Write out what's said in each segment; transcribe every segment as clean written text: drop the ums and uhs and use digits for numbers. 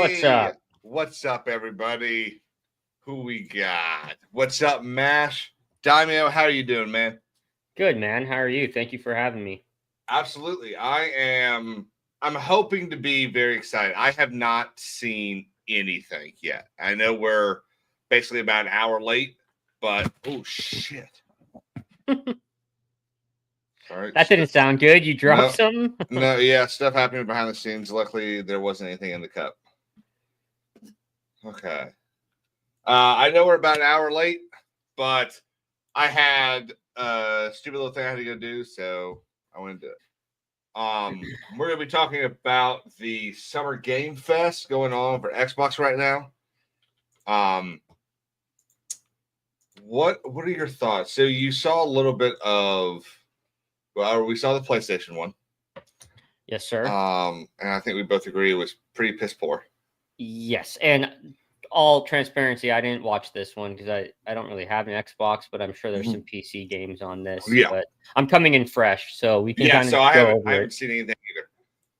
What's up? What's up, everybody? Who we got? What's up, Mash? Daimyo, how are you doing, man? Good, man. How are you? Thank you for having me. Absolutely. I'm hoping to be very excited. I have not seen anything yet. I know we're basically about an hour late, but oh shit. Sorry, that didn't sound good. You dropped some? No, yeah, stuff happening behind the scenes. Luckily, there wasn't anything in the cup. Okay. I know we're about an hour late, but I had a stupid little thing I had to go do, so I went to do it. We're going to be talking about the Summer Game Fest going on for Xbox right now. What are your thoughts? So you saw a little bit of, well, we saw the PlayStation one. Yes, sir. And I think we both agree it was pretty piss poor. Yes, and all transparency, I didn't watch this one because I don't really have an Xbox, but I'm sure there's some PC games on this. Yeah. But I'm coming in fresh, so we can kind of I go over haven't seen anything either.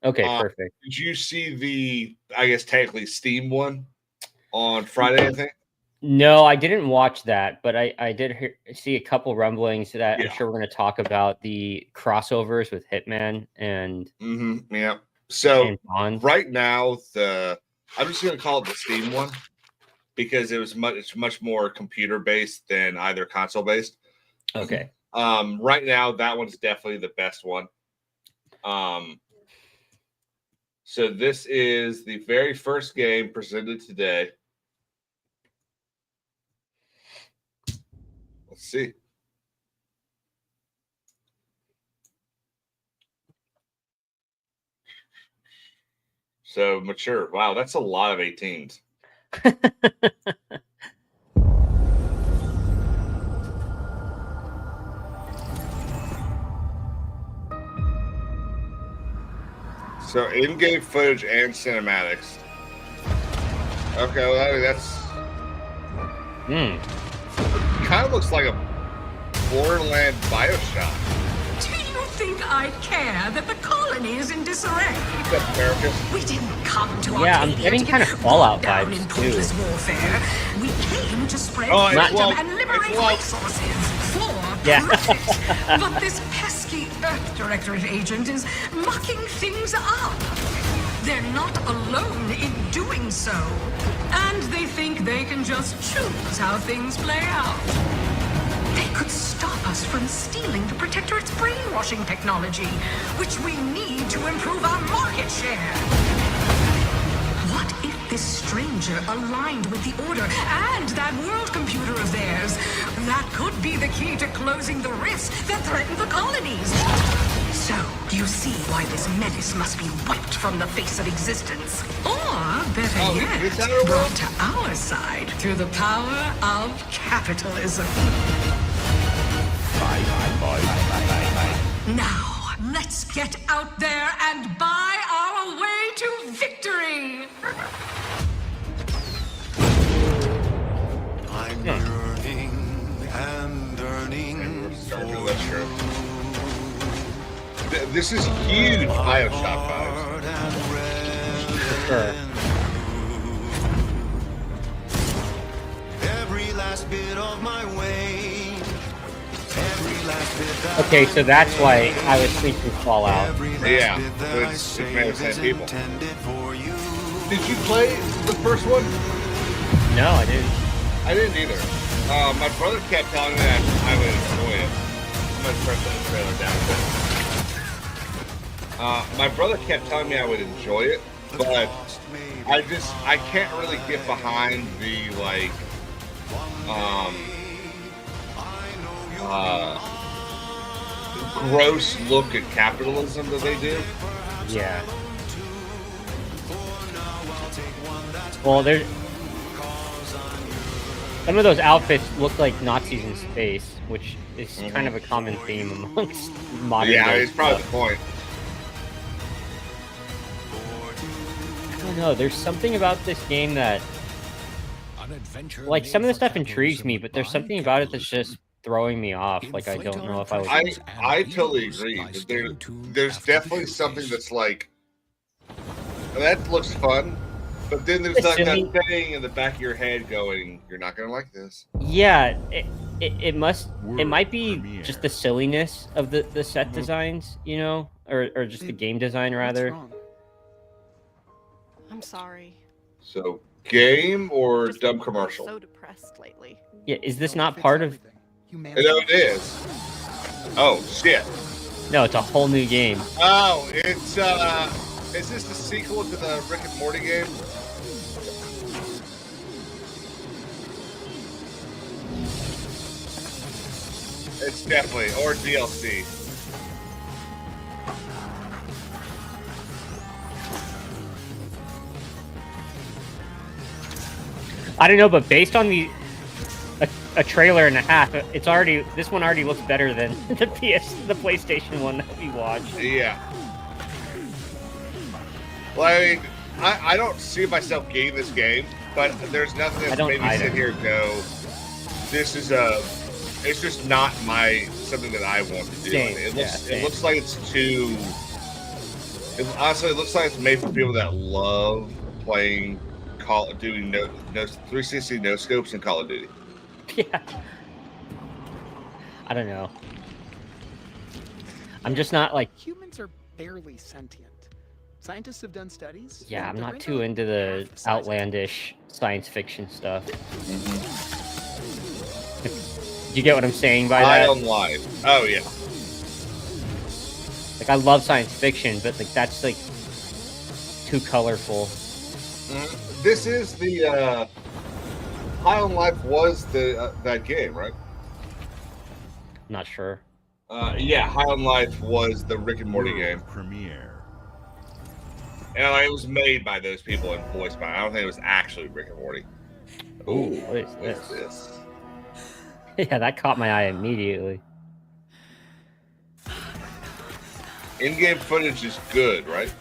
Okay, perfect. Did you see the, I guess, technically Steam one on Friday, I think? No, I didn't watch that, but I did see a couple rumblings that I'm sure we're going to talk about the crossovers with Hitman and yeah. So Bond. Right now, I'm just going to call it the Steam one because it's much more computer based than either console based. Okay. Right now, that one's definitely the best one. So this is the very first game presented today. Let's see. So mature. Wow, that's a lot of 18s. So in-game footage and cinematics. Okay, well, that's kind of looks like a Borderland Bioshock. Do you think I care that the colony is in disarray? America? We didn't come to I'm getting kind of Fallout vibes in too. Warfare. We came to spread freedom and liberate resources for profit. But this pesky Earth Directorate agent is mucking things up. They're not alone in doing so. And they think they can just choose how things play out. They could stop us from stealing the Protectorate's brainwashing technology, which we need to improve our market share. What if this stranger aligned with the Order and that world computer of theirs? That could be the key to closing the rifts that threaten the colonies. So, you see why this menace must be wiped from the face of existence. Or, better yet, brought to our side through the power of capitalism. Now, let's get out there and buy our way to victory! I'm yearning and yearning for you. This is huge Bioshock vibes. For sure. Every last bit of my way. Every last bit. Okay, so that's why I was thinking Fallout. Yeah, it's made of 10 people. Did you play the first one? No, I didn't. I didn't either. My brother kept telling me that I would enjoy it. I'm going to press that trailer down a bit. My brother kept telling me I would enjoy it, but I can't really get behind the, like, gross look at capitalism that they do. Yeah. Well, there's some of those outfits look like Nazis in space, which is kind of a common theme amongst modern. Yeah, it's probably the point. I don't know. There's something about this game that, like, some of the stuff intrigues me, but there's something about it that's just throwing me off. Like, I don't know if I was. I totally agree. There's definitely something that's like, that looks fun, But then there's like that thing in the back of your head going, "You're not gonna like this." Yeah, it might be just the silliness of the set designs, you know, or just the game design rather. I'm sorry. So, game or Just dumb commercial? So depressed lately. Yeah, is this not part of? No, it is. Oh shit! No, it's a whole new game. Oh, it's is this the sequel to the Rick and Morty game? It's definitely, or DLC. I don't know, but based on a trailer and a half, this one already looks better than the PlayStation one that we watched. Yeah. Well, I mean, I don't see myself getting this game, but there's nothing that's made me sit here and go, this is it's just not something that I want to do. It looks like it's too. Honestly, it looks like it's made for people that love playing doing no 360 no scopes in Call of Duty. Yeah. I don't know. I'm just not like humans are barely sentient. Scientists have done studies. Yeah, I'm not too into the outlandish science fiction stuff. Do you get what I'm saying by that? On live. Oh yeah. Like I love science fiction, but like that's like too colorful. This is the High on Life was the that game, right? Not sure. Yeah, High on Life was the Rick and Morty game premiere. And it was made by those people and voiced by. I don't think it was actually Rick and Morty. Ooh, what is this? Yeah, that caught my eye immediately. In-game footage is good, right?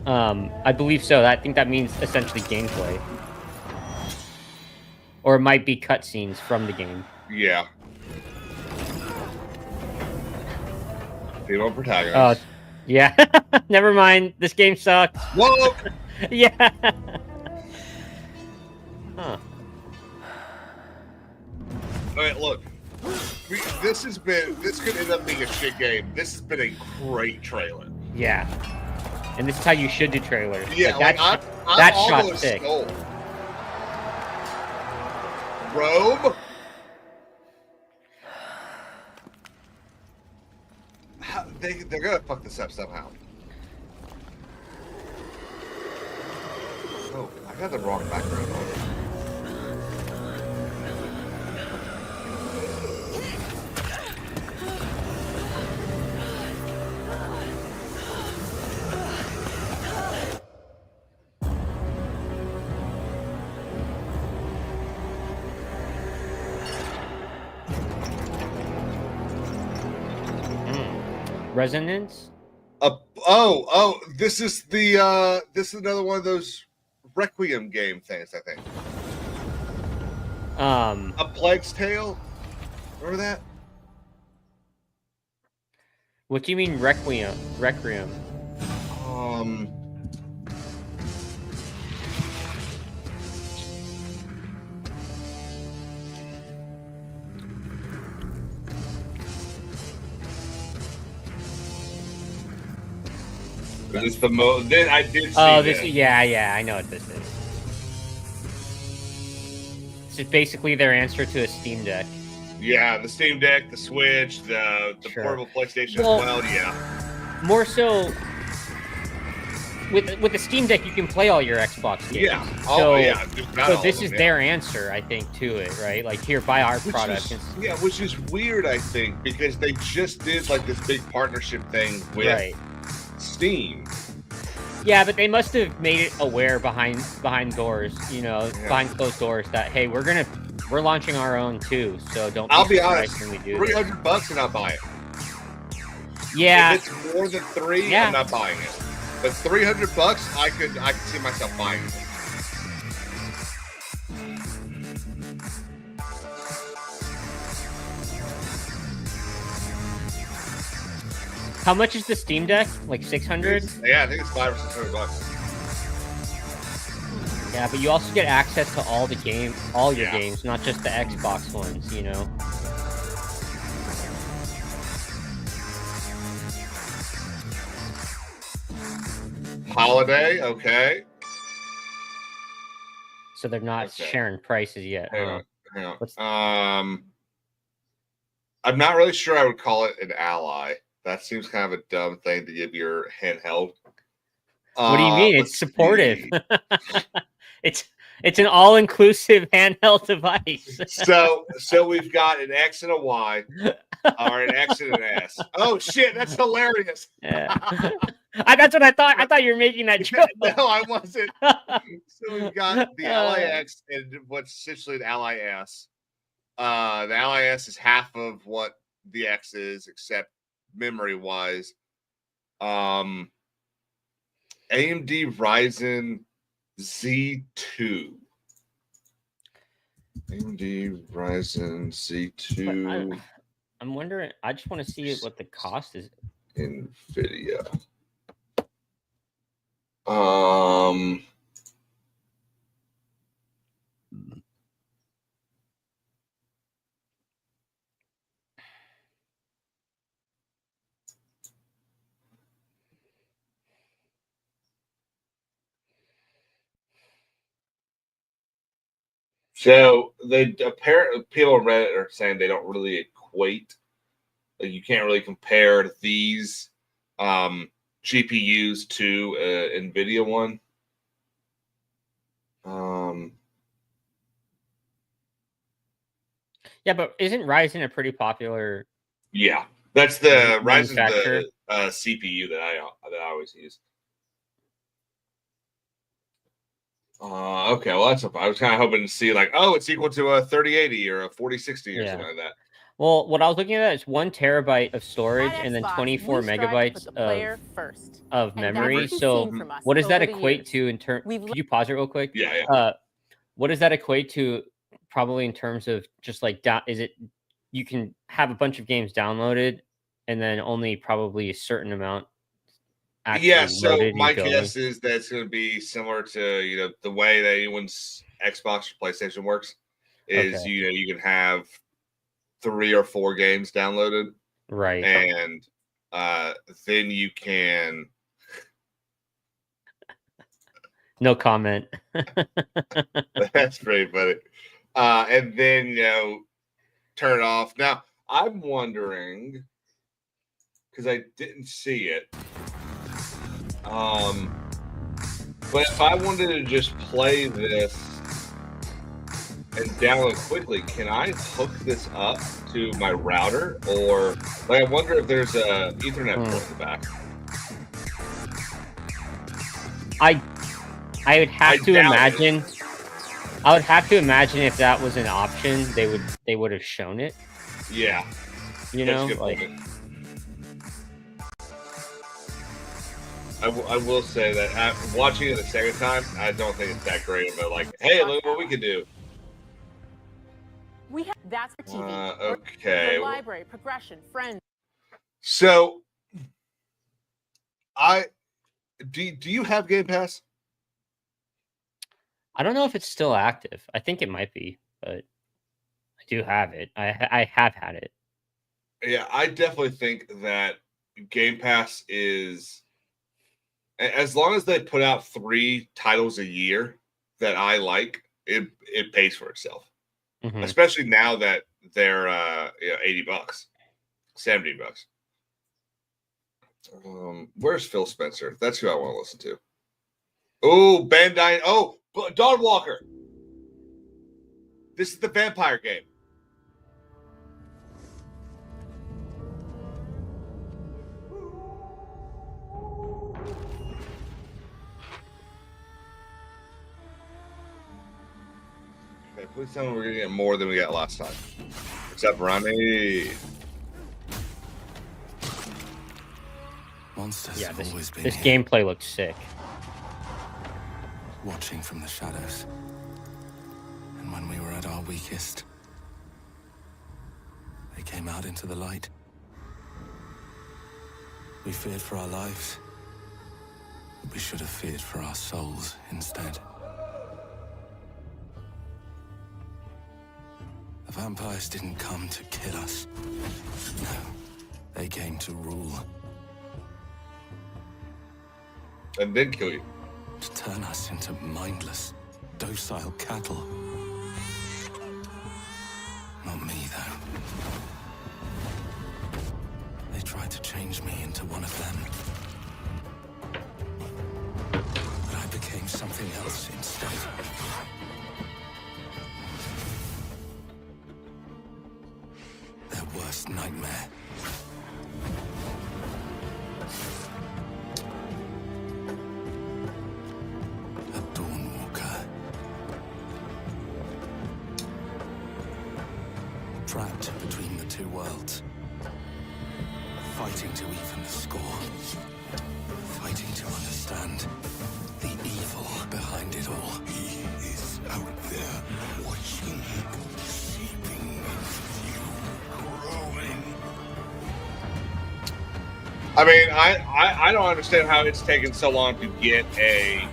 I believe so. I think that means essentially gameplay. Or it might be cutscenes from the game. Yeah. Female protagonist. Yeah. Never mind. This game sucks. Whoa! Yeah. Huh. Alright, look. This could end up being a shit game. This has been a great trailer. Yeah. And this is how you should do trailers. Yeah, like that shot sick. Robe? They're gonna fuck this up somehow. Oh, I got the wrong background on. Resonance? This is another one of those Requiem game things, I think. A Plague's Tale? Remember that? What do you mean Requiem? It's the then I did see this. Yeah, I know what this is. This is basically their answer to a Steam Deck. Yeah, the Steam Deck, the Switch, the portable PlayStation as well. Yeah. More so, with the Steam Deck, you can play all your Xbox games. Yeah. So this is their answer, I think, to it, right? Like, here, buy our product. Which is weird, I think, because they just did like this big partnership thing with Steam. Yeah, but they must have made it aware behind doors, behind closed doors that, hey, we're launching our own too, so don't. I'll be honest. When we do $300 and I'll buy it. Yeah. If it's more than $300, I'm not buying it. But $300, I could see myself buying it. How much is the Steam Deck? Like 600? Yeah, I think it's $500 or $600. Yeah, but you also get access to all the all your Yeah. games, not just the Xbox ones, you know? Holiday, okay. So they're not Okay. sharing prices yet. Hang on. What's- I'm not really sure I would call it an ally. That seems kind of a dumb thing to give your handheld. What do you mean? Let's It's supportive. see. It's an all-inclusive handheld device. So we've got an X and a Y, or an X and an S. Oh shit, that's hilarious. Yeah. That's what I thought. I thought you were making that joke. No, I wasn't. So we've got the Ally X and what's essentially an Ally S. The Ally S is half of what the X is, except memory-wise. AMD Ryzen Z2. AMD Ryzen Z2. I'm wondering. I just want to see what the cost is. NVIDIA. So they apparently people on Reddit are saying they don't really equate. Like you can't really compare these GPUs to NVIDIA one. Yeah, but isn't Ryzen a pretty popular? Yeah, that's the Ryzen manufacturer? the CPU that I always use. Okay, well that's I was kind of hoping to see like, oh, it's equal to a 3080 or a 4060 or something like that. Well, what I was looking at is 1 terabyte of storage and then 24 megabytes of memory. So what does that equate to in terms? Could you pause it real quick? Yeah. What does that equate to? Probably in terms of just like is it you can have a bunch of games downloaded and then only probably a certain amount actually so my going? guess is that it's going to be similar to the way that anyone's Xbox or PlayStation works is you can have 3 or 4 games downloaded, right, and then you can no comment. That's pretty funny. And then turn it off. Now I'm wondering because I didn't see it. But if I wanted to just play this and download quickly, can I hook this up to my router? Or I wonder if there's a Ethernet port in the back. I would have to imagine. I would have to imagine if that was an option, they would have shown it. Yeah, I will say that watching it the second time, I don't think it's that great. But like, hey, look what we can do. That's for TV. Okay. Library, progression, friends. So, do you have Game Pass? I don't know if it's still active. I think it might be, but I do have it. I have had it. Yeah, I definitely think that Game Pass is, as long as they put out 3 titles a year that I like, it pays for itself. Mm-hmm. Especially now that they're $80, $70. Where's Phil Spencer? That's who I want to listen to. Oh, Bandai. Oh, Dawn Walker. This is the vampire game. Okay, please tell me we're gonna get more than we got last time. Except Ronnie. Monsters Yeah, have always been this here, gameplay looks sick. watching from the shadows. And when we were at our weakest, they came out into the light. We feared for our lives. We should have feared for our souls instead. The vampires didn't come to kill us. No, they came to rule. And then kill you. To turn us into mindless, docile cattle. Not me, though. They tried to change me into one of them. But I became something else instead. Their worst nightmare. A Dawnwalker. Trapped between the two worlds. Fighting to even the score. Fighting to understand the evil behind it all. He is out there watching, seeping into you, growing. I mean, I don't understand how it's taken so long to get a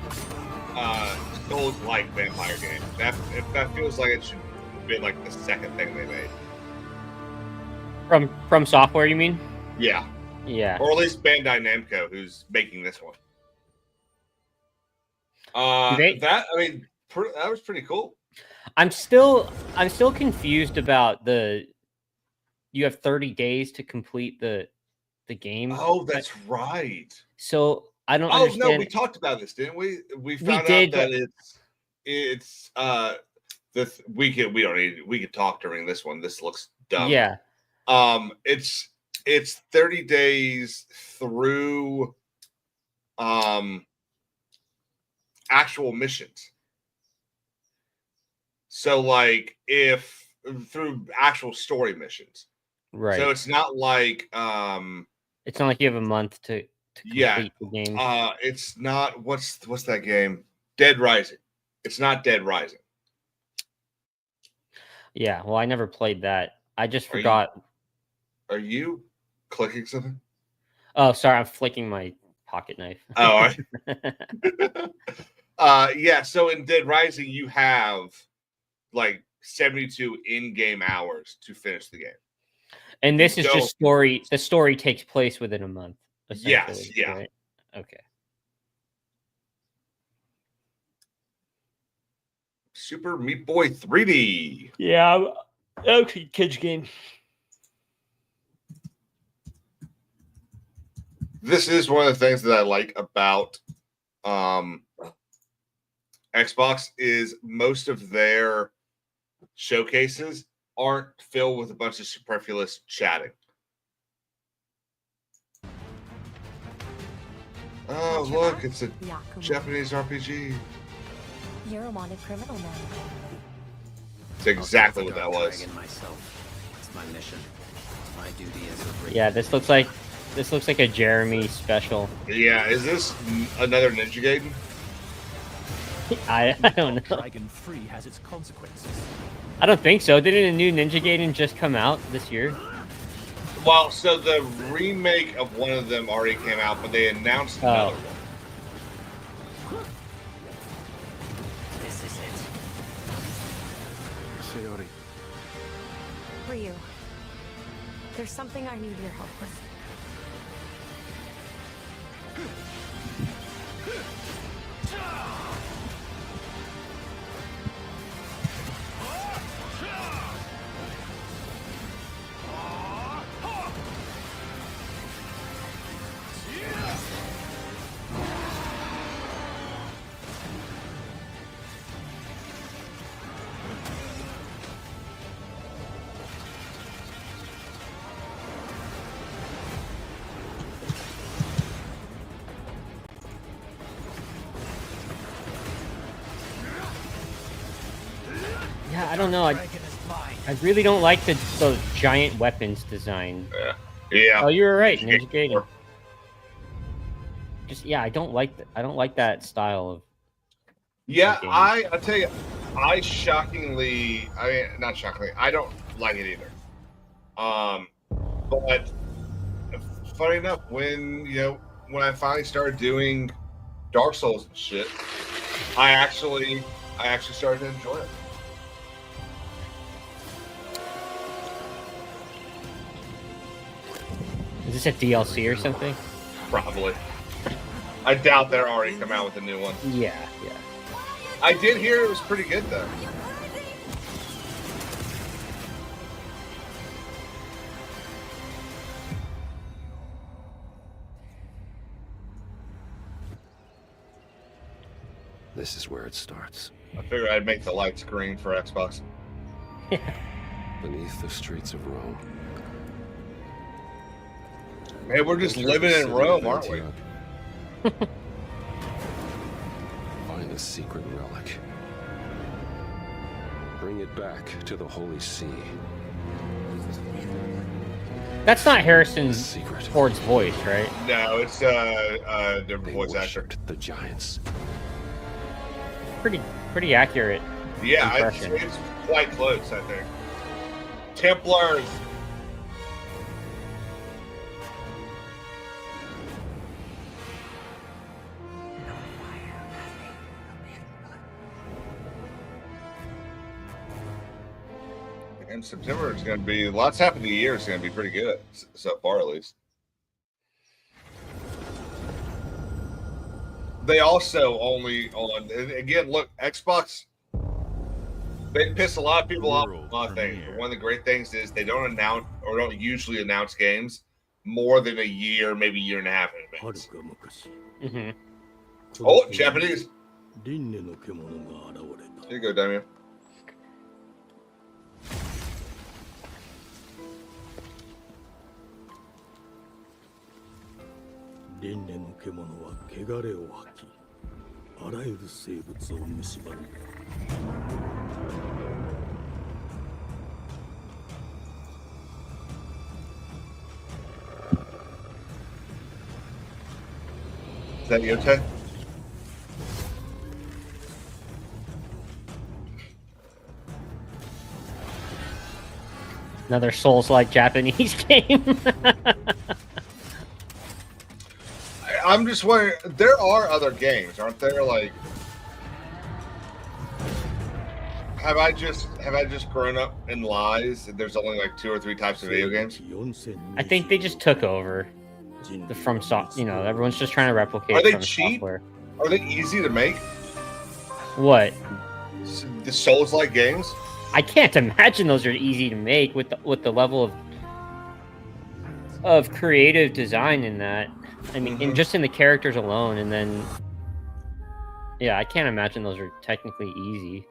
Souls-like vampire game. That feels like it should be like the second thing they made. From Software, you mean? Yeah. Yeah. Or at least Bandai Namco, who's making this one. That was pretty cool. I'm still confused about the. You have 30 days to complete the game. Oh, that's right. So I don't. Oh understand. no, we talked about this, didn't we? We found did, out that we could talk during this one. This looks dumb. Yeah. It's 30 days through actual missions. So like if through actual story missions. Right. So it's not like it's not like you have a month to complete the game. It's not what's that game? Dead Rising. It's not Dead Rising. Yeah, well I never played that. I just forgot. Are you clicking something? Oh, sorry, I'm flicking my pocket knife. Oh, yeah. So in Dead Rising, you have like 72 in-game hours to finish the game. And this is just story. The story takes place within a month. Yes. Yeah. Right? Okay. Super Meat Boy 3D. Yeah. Okay, kids game. This is one of the things that I like about Xbox is most of their showcases aren't filled with a bunch of superfluous chatting. Oh, look, it's a Japanese RPG. You're a wanted criminal now. It's exactly what that was. It's my mission. My duty is yeah, this looks like a Jeremy special. Yeah, is this another Ninja Gaiden? I don't know. Dragon free has its consequences. I don't think so. Didn't a new Ninja Gaiden just come out this year? Well, so the remake of one of them already came out, but they announced another one. This is it. Shiori. Ryu, there's something I need your help with. Yeah, I don't know. I really don't like the giant weapons design. Yeah. Oh, you were right, Ninja Gaiden. Just I don't like that. I don't like that style of. Yeah, I'll tell you, not shockingly, I don't like it either. But funny enough, when when I finally started doing Dark Souls and shit, I actually started to enjoy it. Is this a DLC or something? Probably. I doubt they're already come out with a new one. Yeah. I did hear it was pretty good though. This is where it starts. I figured I'd make the lights green for Xbox. Beneath the streets of Rome. Man, we're just living in Rome, aren't we? Find a secret relic. Bring it back to the Holy See. That's not Harrison Secret. Ford's voice, right? No, it's a different They voice actor. worshipped the giants. Pretty accurate. Yeah, impression. it's quite close, I think. Templars. In September, it's going to be lots happening. The year is going to be pretty good so far, at least. They also only on again. Look, Xbox. They piss a lot of people off. A lot of things. But one of the great things is they don't announce or don't usually announce games more than a year, maybe a year and a half in advance. Oh, Japanese. There you go, Damien. Is that your turn? Another Souls-like Japanese game. I'm just wondering. There are other games, aren't there? Like, have I just grown up in lies? There's only like 2 or 3 types of video games. I think they just took over the FromSoft. Everyone's just trying to replicate. Are they From cheap? Software. Are they easy to make? What? The Souls-like games? I can't imagine those are easy to make with the level of creative design in that. I mean, just in the characters alone, and then yeah, I can't imagine those are technically easy.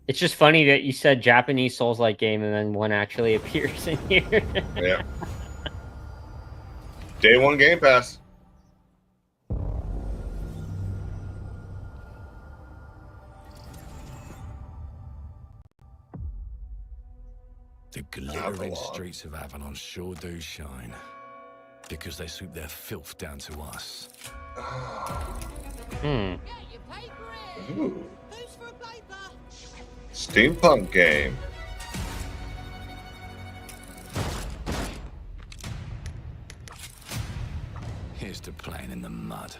It's just funny that you said Japanese Souls-like game, and then one actually appears in here. Yeah. Day 1 Game Pass. The glittering streets of Avalon sure do shine, because they suit their filth down to us. Ooh. Steampunk game. Here's to playing in the mud.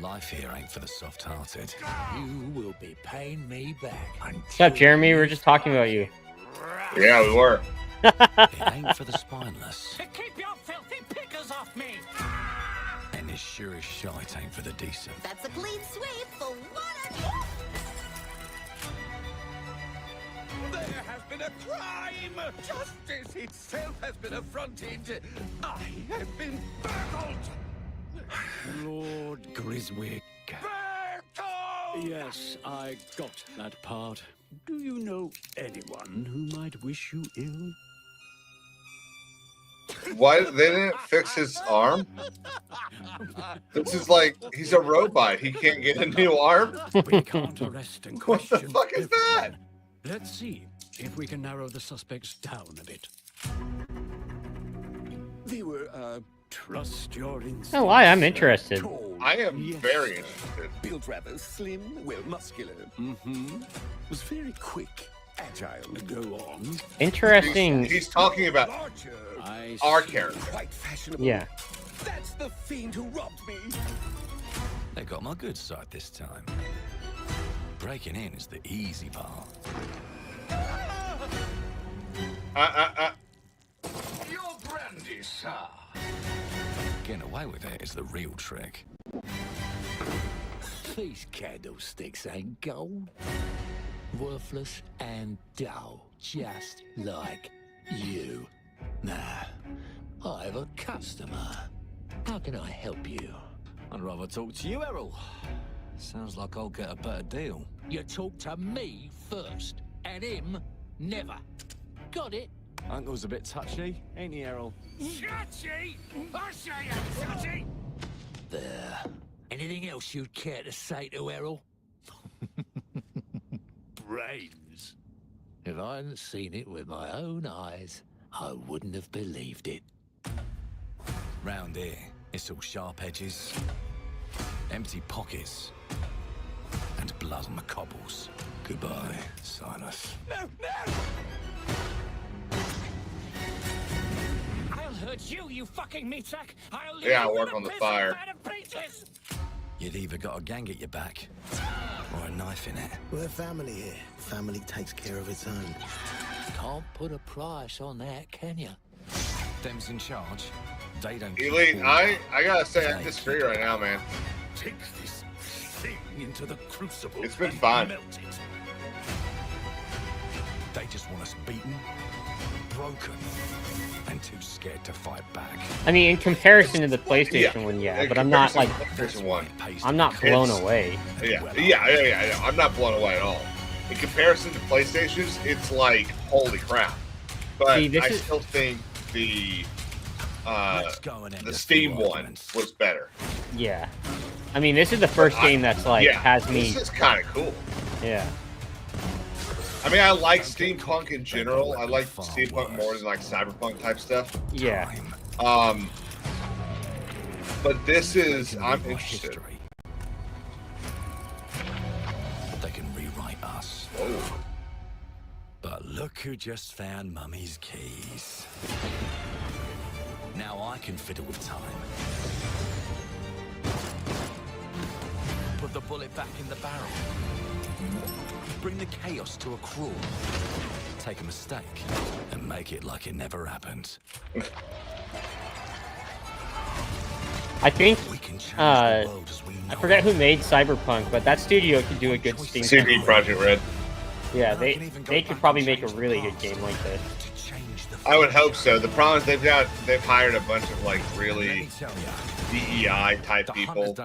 Life here ain't for the soft-hearted. You will be paying me back. What's up, Jeremy? We were just talking about you. Yeah, we were. It ain't for the spineless. To keep your filthy pickers off me. And as sure as shite ain't for the decent. That's a clean sweep for one. There has been a crime! Justice itself has been affronted! I have been baffled! Lord Griswick. Yes, I got that part. Do you know anyone who might wish you ill? Why they didn't fix his arm? This is like he's a robot. He can't get a new arm. We can't arrest and What the question fuck is that? Let's see if we can narrow the suspects down a bit. Viewer, trust your instincts. No lie, I'm interested. I am very interested. Built rather slim, well muscular. Was very quick, agile. Go on. Interesting. He's talking about our character. Quite fashionable. Yeah. That's the fiend who robbed me. They got my good side this time. Breaking in is the easy part. Your brandy, sir. Getting away with it is the real trick. These candlesticks ain't gold. Worthless and dull, just like you. Nah, I have a customer. How can I help you? I'd rather talk to you, Errol. Sounds like I'll get a better deal. You talk to me first, and him never. Got it? Uncle's a bit touchy, ain't he, Errol? Touchy? I say I'm touchy! There. Anything else you'd care to say to Errol? Brains. If I hadn't seen it with my own eyes, I wouldn't have believed it. Round here, it's all sharp edges, empty pockets, and blood on the cobbles. Goodbye, Silas. No, no! I'll hurt you, you fucking meatsack! I'll leave Yeah, you work with on a the piss fire. and a bed of peaches! You'd either got a gang at your back, or a knife in it. We're family here. Family takes care of its own. Can't put a price on that, can you? Them's in charge. They don't. keep Elite, all I that. gotta say, I They disagree keep right it. now, man. Take this thing into the crucible. It's been and fun. melt it. They just want us beaten, broken, and too scared to fight back. I mean, in comparison to the PlayStation one, yeah, In but I'm not like, comparison to PlayStation 1. I'm not blown It's- away. Yeah. I'm not blown away at all. In comparison to PlayStation's, it's like, holy crap. But See, I still think the Steam one was better. Yeah. I mean, this is the first game that's like, has me. This is kind of cool. Yeah. I mean, I like steampunk in general. I like steampunk more than like cyberpunk type stuff. Yeah. But this is, I'm interested. They can rewrite us. Oh. But look who just found Mummy's keys. Now I can fiddle with time. Put the bullet back in the barrel. Bring the chaos to a crawl. Take a mistake and make it like it never happened. I think, I forget who made Cyberpunk, but that studio could do a good Steam. CD Projekt Red. Yeah, they could probably make a really good game like this. I would hope so. The problem is they've hired a bunch of like really DEI type people,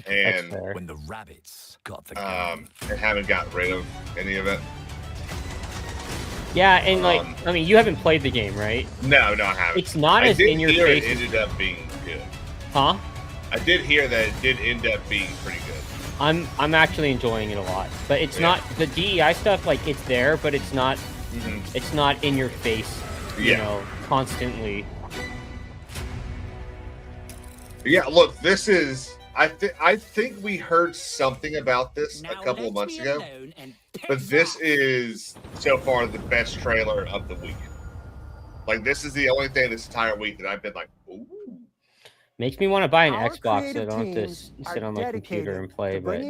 and when the rabbits got the and haven't gotten rid of any of it. Yeah, and like, I mean, you haven't played the game, right? No, I haven't. It's not as in your face. face. It ended up being good. Huh? I did hear that it did end up being pretty good. I'm actually enjoying it a lot, but it's not the DEI stuff. Like, it's there, but it's not. It's not in your face. You know, constantly. Yeah, look, this is. I think we heard something about this a couple of months ago, but this is so far the best trailer of the week. Like, this is the only thing this entire week that I've been like, ooh. Makes me want to buy an Our Xbox so I don't have to teams sit on my computer and play. But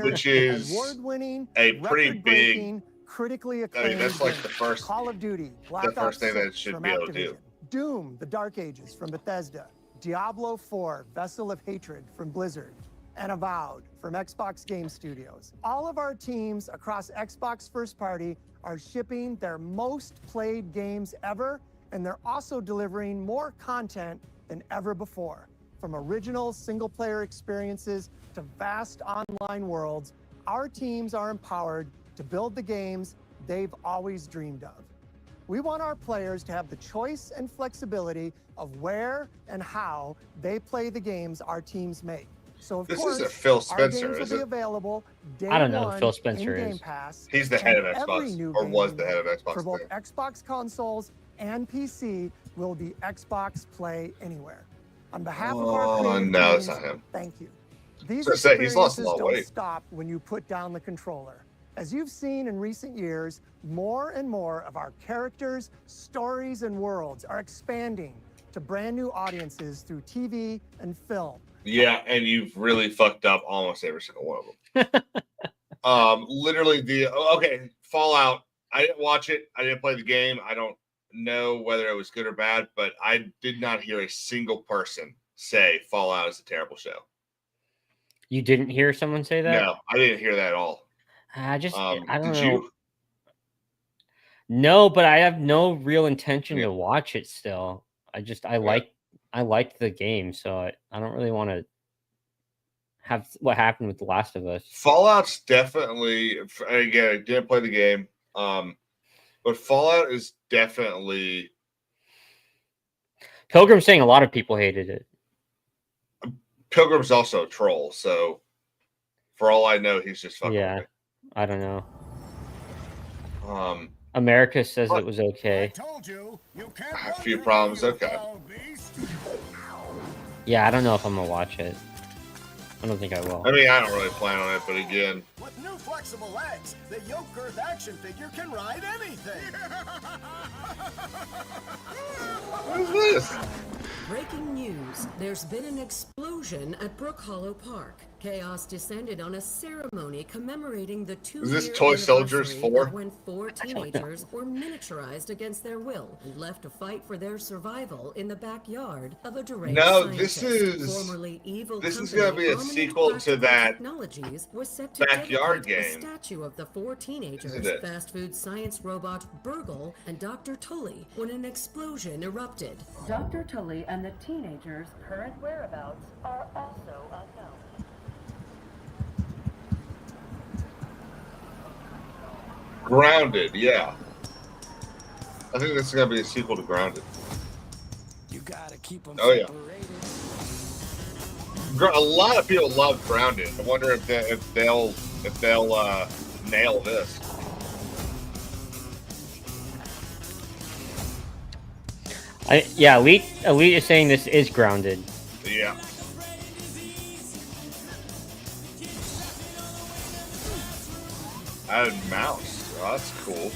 which is award-winning, a pretty big. record-breaking, critically acclaimed. I mean, that's like the first. Call of Duty, Black the first Ops thing that it 6 should from be able to Activision, do. Doom: The Dark Ages from Bethesda, Diablo 4: Vessel of Hatred from Blizzard, and Avowed from Xbox Game Studios. All of our teams across Xbox First Party are shipping their most played games ever, and they're also delivering more content than ever before. From original single-player experiences to vast online worlds, our teams are empowered to build the games they've always dreamed of. We want our players to have the choice and flexibility of where and how they play the games our teams make. So of This course, isn't Phil our Spencer, games is will be it? available day I don't know who one Phil Spencer in is. Game Pass, He's the head and of every Xbox, new or game was we the head of make Xbox. for both I think. Xbox consoles and PC will be Xbox Play Anywhere. On behalf of Oh, our creative no, it's teams, not him. thank you. These So I said, he's lost a experiences lot of don't weight. stop when you put down the controller. As you've seen in recent years, more and more of our characters, stories, and worlds are expanding to brand new audiences through TV and film. Yeah, and you've really fucked up almost every single one of them. Literally okay, Fallout. I didn't watch it. I didn't play the game. I don't know whether it was good or bad, but I did not hear a single person say Fallout is a terrible show. You didn't hear someone say that? No, I didn't hear that at all. I don't did know. You? No, but I have no real intention to watch it still. I liked the game, so I don't really want to have what happened with The Last of Us. Fallout's definitely, again, I didn't play the game, but Fallout is definitely. Pilgrim's saying a lot of people hated it. Pilgrim's also a troll, so for all I know, he's just fucking. Yeah, with me. I don't know. America says it was okay. A few problems. Okay. Yeah, I don't know if I'm gonna watch it. I don't think I will. I mean, I don't really plan on it, but again. With new flexible legs, the Yoke Girth action figure can ride anything. What is this? Breaking news. There's been an explosion at Brook Hollow Park. Chaos descended on a ceremony commemorating the 2-year Is this Toy Soldiers 4? when 4 teenagers were miniaturized against their will and left to fight for their survival in the backyard of a deranged scientist. Formerly evil This is going to be a sequel to that was set to backyard dedicate game. A statue of the 4 teenagers, fast food science robot Burgle and Dr. Tully when an explosion erupted. Dr. Tully and the teenagers' current whereabouts are also unknown. Grounded, yeah. I think this is going to be a sequel to Grounded. You gotta keep them separated. A lot of people love Grounded. I wonder if they'll nail this. Elite is saying this is Grounded. Yeah. Added mouse. Oh, that's cool.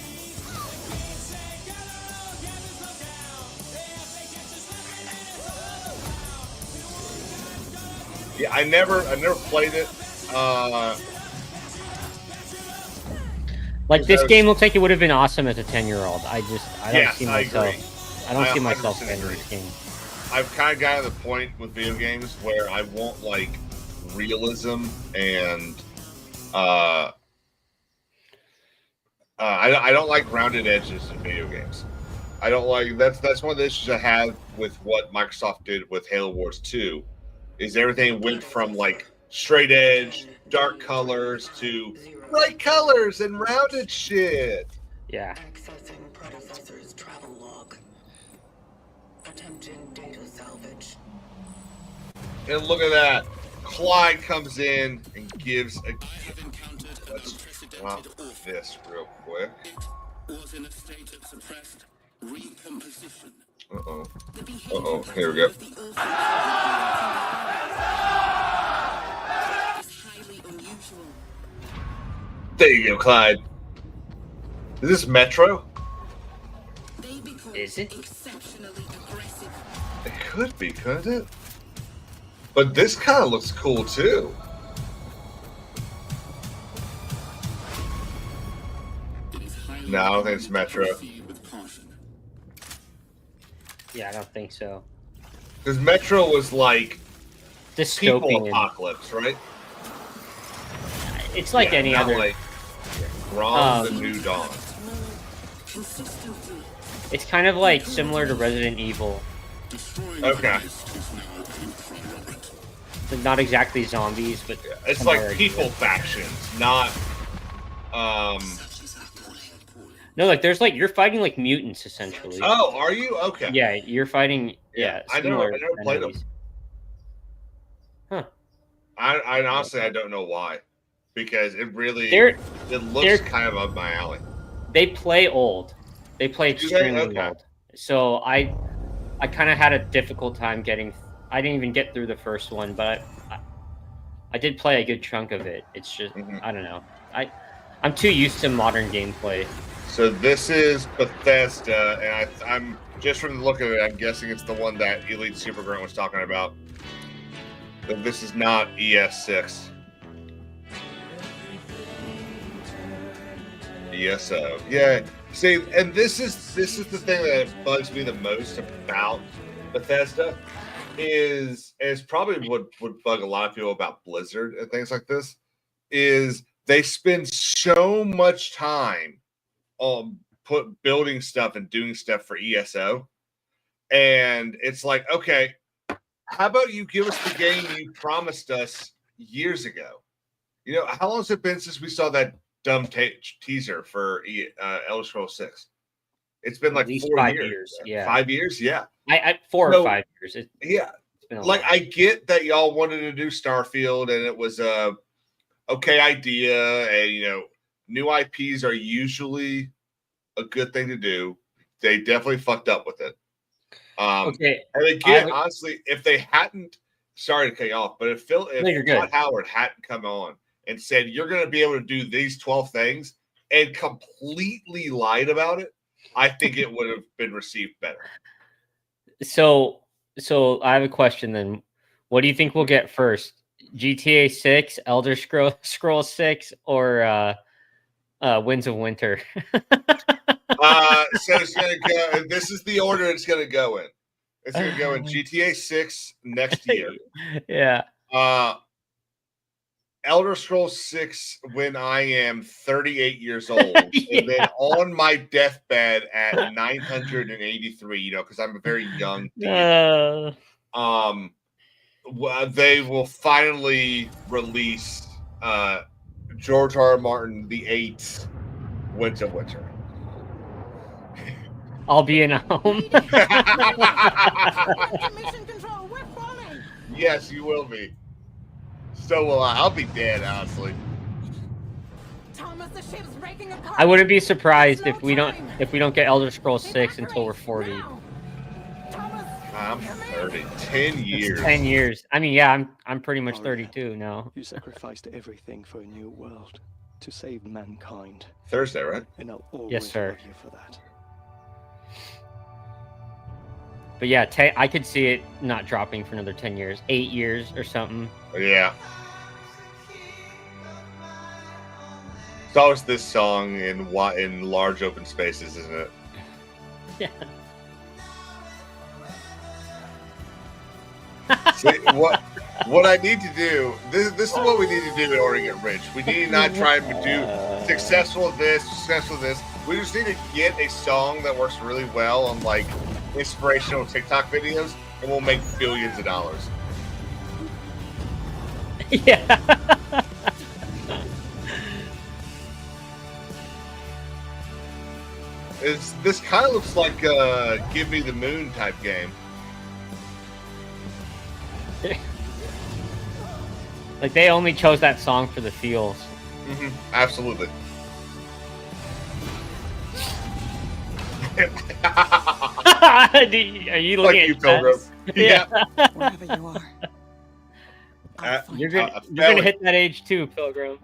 Yeah, I never played it. Like this game looks like it would have been awesome as a 10-year-old. I don't see myself. Agree. I don't see myself playing this game. I've kind of gotten to the point with video games where I won't like realism and I don't like rounded edges in video games. I don't like that's one of the issues I have with what Microsoft did with Halo Wars 2, is everything went from like straight edge, dark colors to bright colors and rounded shit. Yeah. Accessing predecessor's travel log. Attempting data salvage. And look at that. Clyde comes in and gives a let's drop this real quick. Was in a state of suppressed recomposition. Uh-oh. Uh-oh. Here we go. There you go, Clyde. Is this Metro? Is it? It could be, couldn't it? But this kind of looks cool too. No, I don't think it's Metro. Yeah, I don't think so. Because Metro was like dystopian people apocalypse, right? It's like any other. Like Rom the New Dawn. It's kind of like similar to Resident Evil. Okay. Like not exactly zombies, but it's like people factions, not. No, like there's like you're fighting like mutants essentially. Oh, are you? Okay. Yeah, you're fighting. Yeah, I never played them. Huh. I honestly I don't know why, because it really it looks kind of up my alley. They play old. They play extremely old. So I kind of had a difficult time getting. I didn't even get through the first one, but I did play a good chunk of it. It's just I don't know. I'm too used to modern gameplay. So this is Bethesda, and I'm just from the look of it, I'm guessing it's the one that Elite Super Grunt was talking about. But this is not ES6. ESO. Yeah. See, and this is the thing that bugs me the most about Bethesda is probably what would bug a lot of people about Blizzard and things like this is they spend so much time on building stuff and doing stuff for ESO, and it's like, okay, how about you give us the game you promised us years ago? You know, how long has it been since we saw that dumb teaser for Elder Scrolls 6? It's been like 4 years. Yeah. 5 years? Yeah. I 4 or 5 years. Yeah. Like, I get that y'all wanted to do Starfield and it was a okay idea, and you know, new IPs are usually a good thing to do. They definitely fucked up with it. Okay. And again, honestly, if they hadn't, sorry to cut you off, but if Todd Howard hadn't come on and said, you're going to be able to do these 12 things and completely lied about it, I think it would have been received better. So I have a question then. What do you think we'll get first? GTA 6, Elder Scrolls 6, or Winds of Winter? So it's going to go, this is the order it's going to go in. It's going to go in GTA 6 next year. Yeah. Elder Scrolls 6 when I am 38 years old, and then on my deathbed at 983, you know, because I'm a very young dude. They will finally release George R. R. Martin the 8th Winds of Winter. I'll be in a home. Yes, you will be. So will I. I'll be dead, honestly. Thomas, the ship's breaking apart. I wouldn't be surprised if we don't get Elder Scrolls 6 until we're 40. I'm 30. 10 years. 10 years. I mean, yeah, I'm pretty much 32 now. You sacrificed everything for a new world to save mankind. Thursday, right? And I'll always Yes, sir. love you for that. But yeah, I could see it not dropping for another 10 years, 8 years or something. Yeah. It's always this song in large open spaces, isn't it? Yeah. See, what I need to do, this is what we need to do in order to get rich. We need to not try and do successful this. We just need to get a song that works really well on like inspirational TikTok videos, and we'll make billions of dollars. Yeah. This kind of looks like a Give Me the Moon type game. Like they only chose that song for the feels. Mm-hmm. Absolutely. Are you looking at Pilgrim? Yeah. Wherever you are. You're gonna hit that age too, Pilgrim.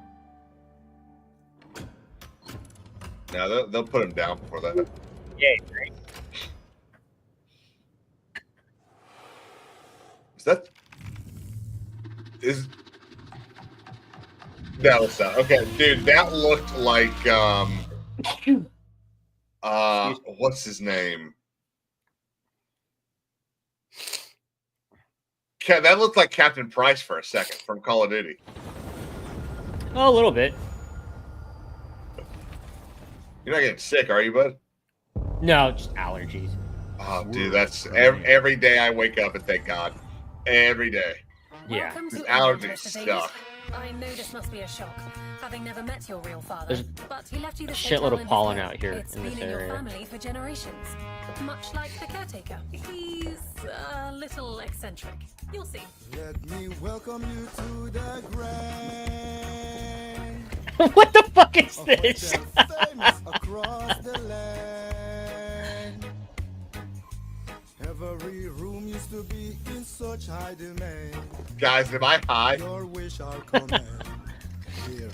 No, they'll put him down before that. Yeah, right. That was okay, dude. That looked like what's his name? That looked like Captain Price for a second from Call of Duty. Oh, a little bit. You're not getting sick, are you, bud? No, just allergies. Oh, dude, that's every day I wake up and thank God. Every day. Yeah. Allergies suck. I know this must be a shock, having never met your real father. There's but he left you a the shitload of pollen out here It's in this been in your area. family for generations, much like the caretaker. He's a little eccentric. You'll see. Let me welcome you to the grand. What the fuck is this? Across the land. Every seems to be in such high demand. Guys, am I high? Your wish I'll command. Here,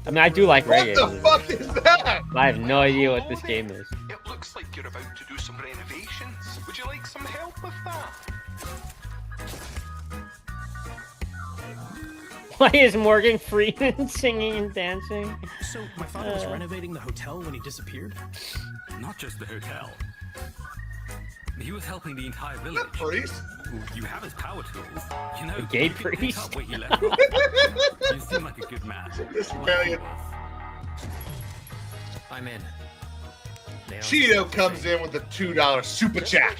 I mean, I do like What reggae. the fuck is that? I have no idea what this game is. It looks like you're about to do some renovations. Would you like some help with that? Why is Morgan Freeman singing and dancing? So, my father was renovating the hotel when he disappeared? Not just the hotel. He was helping the entire village. Priest? You have his power tools. You know, A gay you can pick priest? up where he left off. You seem like a good man. This rebellion. I'm in. Cheeto comes in with a $2 super chat.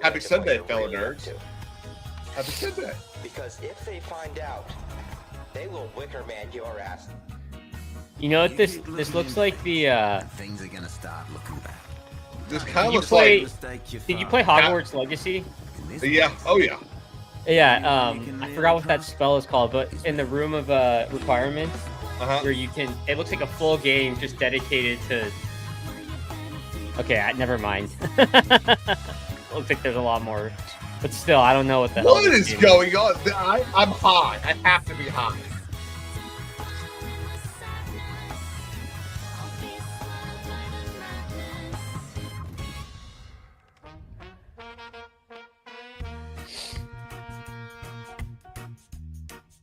Happy Sunday, fellow nerds. Happy Sunday. Because if they find out, they will wicker man your ass. You know what this looks like? The Things are gonna start looking bad. This kind of you looks play, like. did you play Hogwarts Legacy? Yeah. Oh yeah. Yeah. I forgot what that spell is called, but in the room of requirements, where you can, it looks like a full game just dedicated to. Okay, never mind. Looks like there's a lot more, but still, I don't know what the hell. What is going on? I'm high. I have to be high.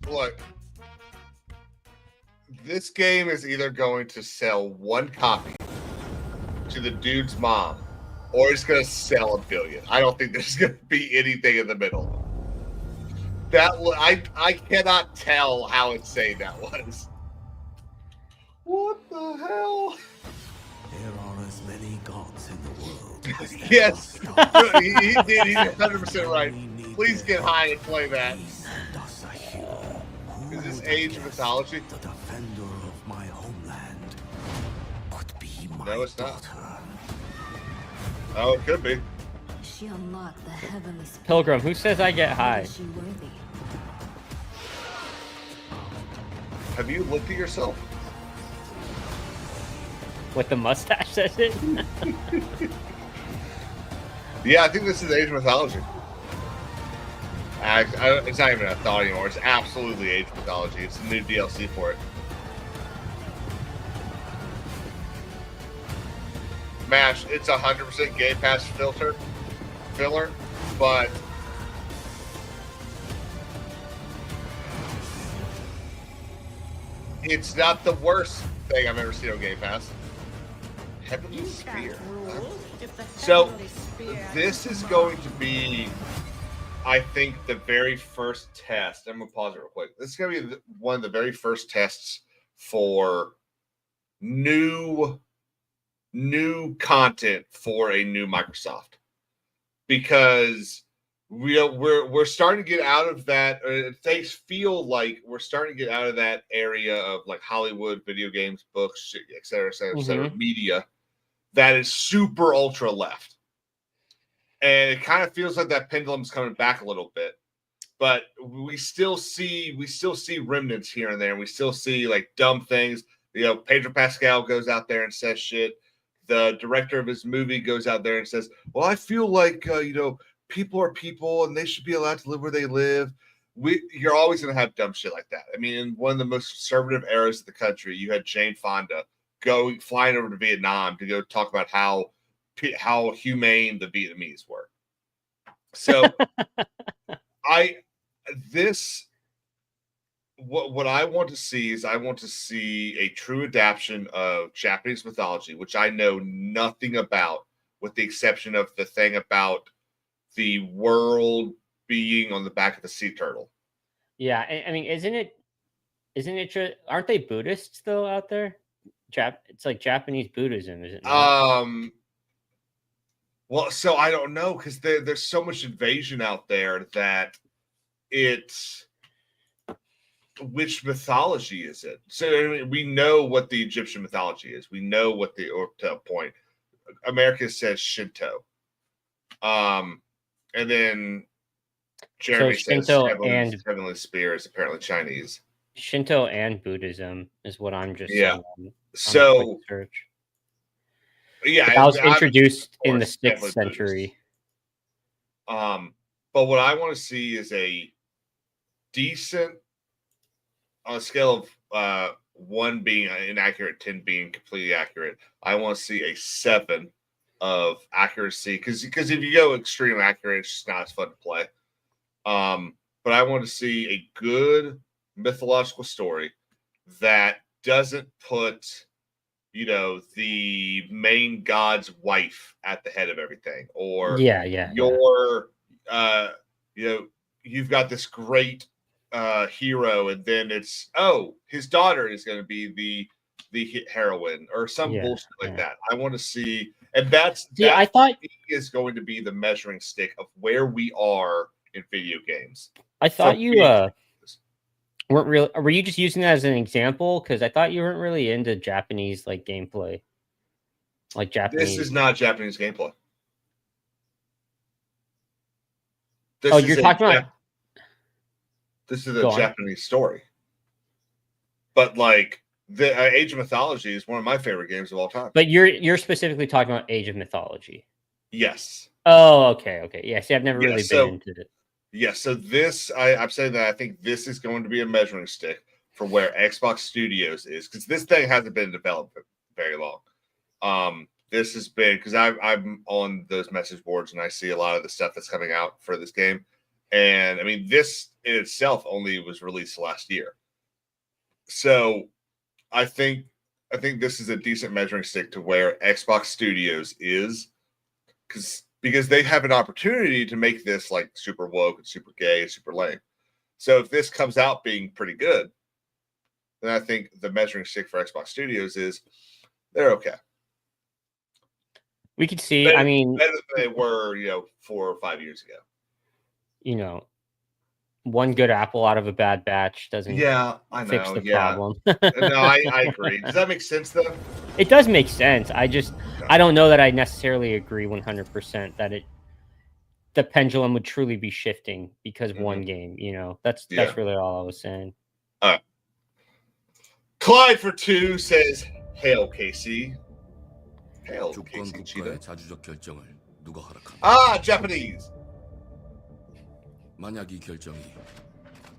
Look, this game is either going to sell one copy to the dude's mom, or it's going to sell 1 billion. I don't think there's going to be anything in the middle. That I cannot tell how insane that was. What the hell? There are as many gods in the world. As there Yes, are he did. He's 100% right. Please get high and play that. Is this Age of Mythology? The defender of my homeland could be my No, it's not. daughter. Oh, it could be. She unlocked the heavenly spirit. Pilgrim, who says I get high? Is she worthy? Have you looked at yourself? With the mustache says it? Yeah, I think this is Age of Mythology. It's not even a thought anymore. It's absolutely Age of Mythology. It's a new DLC for it. MASH, it's 100% Game Pass filler, but it's not the worst thing I've ever seen on Game Pass. Heavenly Spear. So this is going to be, I think, the very first test. I'm gonna pause it real quick. This is gonna be one of the very first tests for new content for a new Microsoft, because we're starting to get out of that. Things feel like we're starting to get out of that area of like Hollywood, video games, books, et cetera, media that is super ultra left. And it kind of feels like that pendulum's coming back a little bit, but we still see remnants here and there. And we still see like dumb things. You know, Pedro Pascal goes out there and says shit. The director of his movie goes out there and says, "Well, I feel like people are people and they should be allowed to live where they live." You're always going to have dumb shit like that. I mean, in one of the most conservative eras of the country, you had Jane Fonda flying over to Vietnam to go talk about how humane the Vietnamese were. So what I want to see is I want to see a true adaptation of Japanese mythology, which I know nothing about, with the exception of the thing about the world being on the back of the sea turtle. Yeah, I mean, isn't it? Aren't they Buddhists though out there? It's like Japanese Buddhism, is it not? Well, so I don't know, because there's so much invasion out there that it's which mythology is it? So I mean, we know what the Egyptian mythology is. We know what or to a point. America says Shinto. And then Jeremy says Heavenly Spear is apparently Chinese. Shinto and Buddhism is what I'm just saying. So search. Yeah, that was introduced in the 6th century. But what I want to see is a decent, on a scale of 1 being inaccurate, 10 being completely accurate. I want to see a 7 of accuracy because if you go extreme accurate, it's just not as fun to play. But I want to see a good mythological story that doesn't put, the main god's wife at the head of everything, or you've got this great hero, and then it's his daughter is going to be the heroine or some bullshit like that. I want to see, and I thought is going to be the measuring stick of where we are in video games. I thought you weren't really. Were you just using that as an example? Because I thought you weren't really into Japanese gameplay. Like Japanese. This is not Japanese gameplay. You're talking about. This is a Japanese story. But the Age of Mythology is one of my favorite games of all time. But you're specifically talking about Age of Mythology. Yes. Oh, okay. Yeah, see, I've never really been into it. Yeah, so this, I'm saying that I think this is going to be a measuring stick for where Xbox Studios is, because this thing hasn't been developed very long. This has been, because I'm on those message boards and I see a lot of the stuff that's coming out for this game. And I mean, this in itself only was released last year. So I think this is a decent measuring stick to where Xbox Studios is, because they have an opportunity to make this super woke and super gay and super lame. So if this comes out being pretty good, then I think the measuring stick for Xbox Studios is they're okay. We could see, better, I mean, better than they were, 4 or 5 years ago. One good apple out of a bad batch doesn't fix the problem. No, I agree. Does that make sense though? It does make sense. I don't know that I necessarily agree 100% that the pendulum would truly be shifting because one game, that's really all I was saying. All right. Clyde for 2 says, "Hail KC." Hail KC Cheetah. Japanese. 만약 이 결정이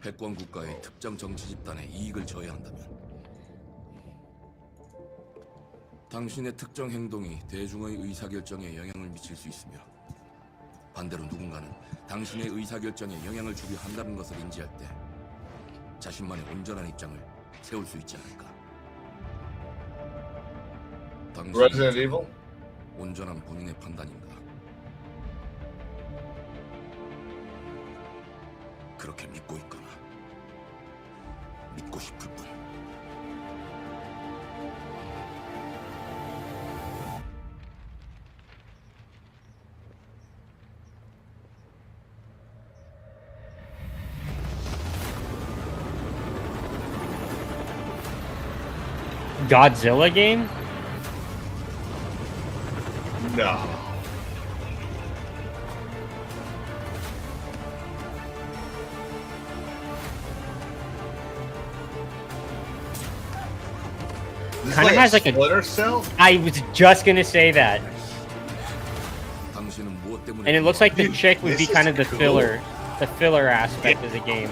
패권 국가의 특정 정치 집단에 이익을 줘야 한다면 당신의 특정 행동이 대중의 의사결정에 영향을 미칠 수 있으며 반대로 누군가는 당신의 의사결정에 영향을 주려 한다는 것을 인지할 때 자신만의 온전한 입장을 세울 수 있지 않을까? Resident Evil? 온전한 본인의 판단인가? 그렇게 믿고 있거나 믿고 싶을 뿐. Godzilla game? No. Kind of has a Splinter Cell? I was just gonna say that. And it looks like the chick would be kind of the filler aspect of the game.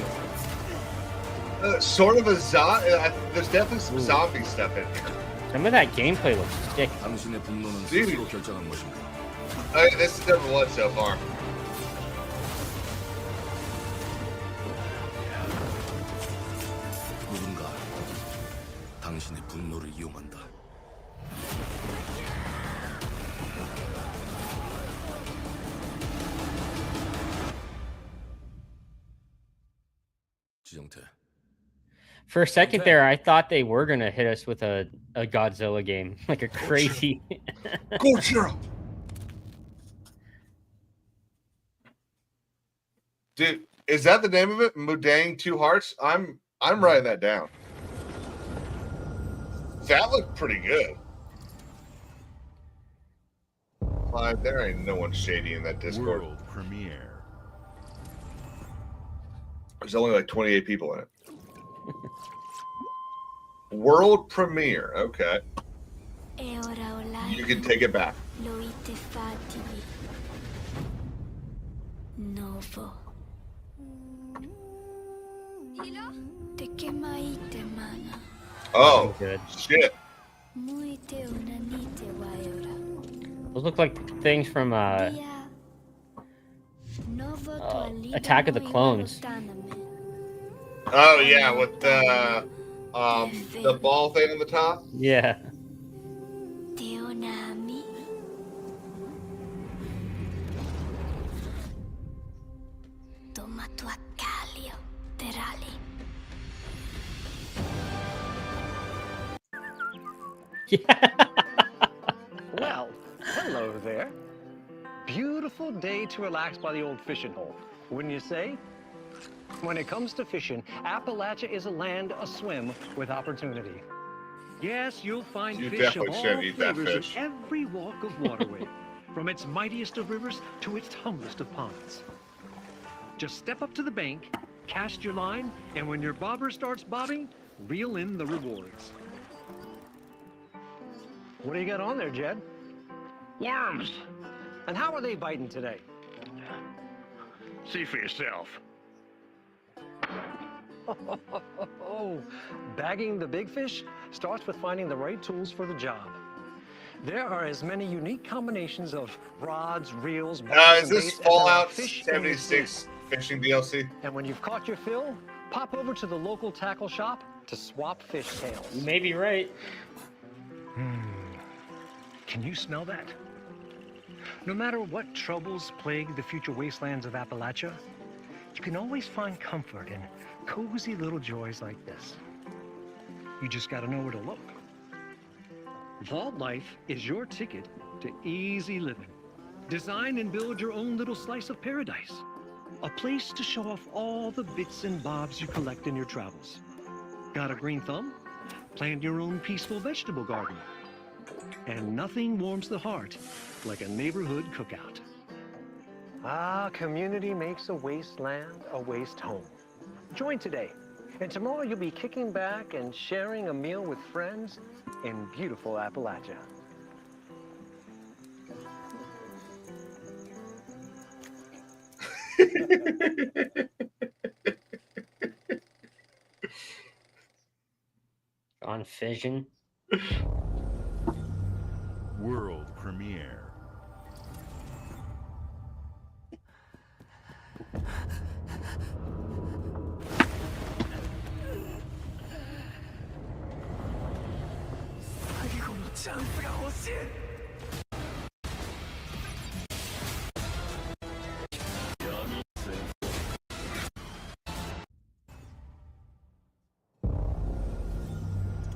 Sort of a zombie. There's definitely some zombie stuff in here. Some of that gameplay looks sick. Dude. This is number 1 so far. 누군가 당신의 분노를 이용한다. 지정태. For a second there, I thought they were gonna hit us with a Godzilla game, like a crazy. Godzilla. Dude, is that the name of it? Mudang 2 Hearts? I'm writing that down. That looked pretty good. Clyde, there ain't no one shady in that Discord. World premiere. There's only 28 people in it. World premiere. Okay. You can take it back. No. novo. Te quemaite, mana. Oh, good. Shit. Those look like things from Attack of the Clones. Oh yeah, with the ball thing on the top. Yeah. Well, hello there. Beautiful day to relax by the old fishing hole, wouldn't you say? When it comes to fishing, Appalachia is a land aswim with opportunity. Yes, you'll find You fish of definitely all should eat that flavors fish. in every walk of waterway, from its mightiest of rivers to its humblest of ponds. Just step up to the bank, cast your line, and when your bobber starts bobbing, reel in the rewards. What do you got on there, Jed? Worms. And how are they biting today? See for yourself. Bagging the big fish starts with finding the right tools for the job. There are as many unique combinations of rods, reels, Is bobs, and this baits as there are Fallout fish in the sea. 76 fishing DLC? And when you've caught your fill, pop over to the local tackle shop to swap fish tails. You may be right. Can you smell that? No matter what troubles plague the future wastelands of Appalachia, you can always find comfort in cozy little joys like this. You just gotta know where to look. Vault Life is your ticket to easy living. Design and build your own little slice of paradise. A place to show off all the bits and bobs you collect in your travels. Got a green thumb? Plant your own peaceful vegetable garden. And nothing warms the heart like a neighborhood cookout. Ah, community makes a wasteland a waste home. Join today, and tomorrow you'll be kicking back and sharing a meal with friends in beautiful Appalachia. On fission. World premiere.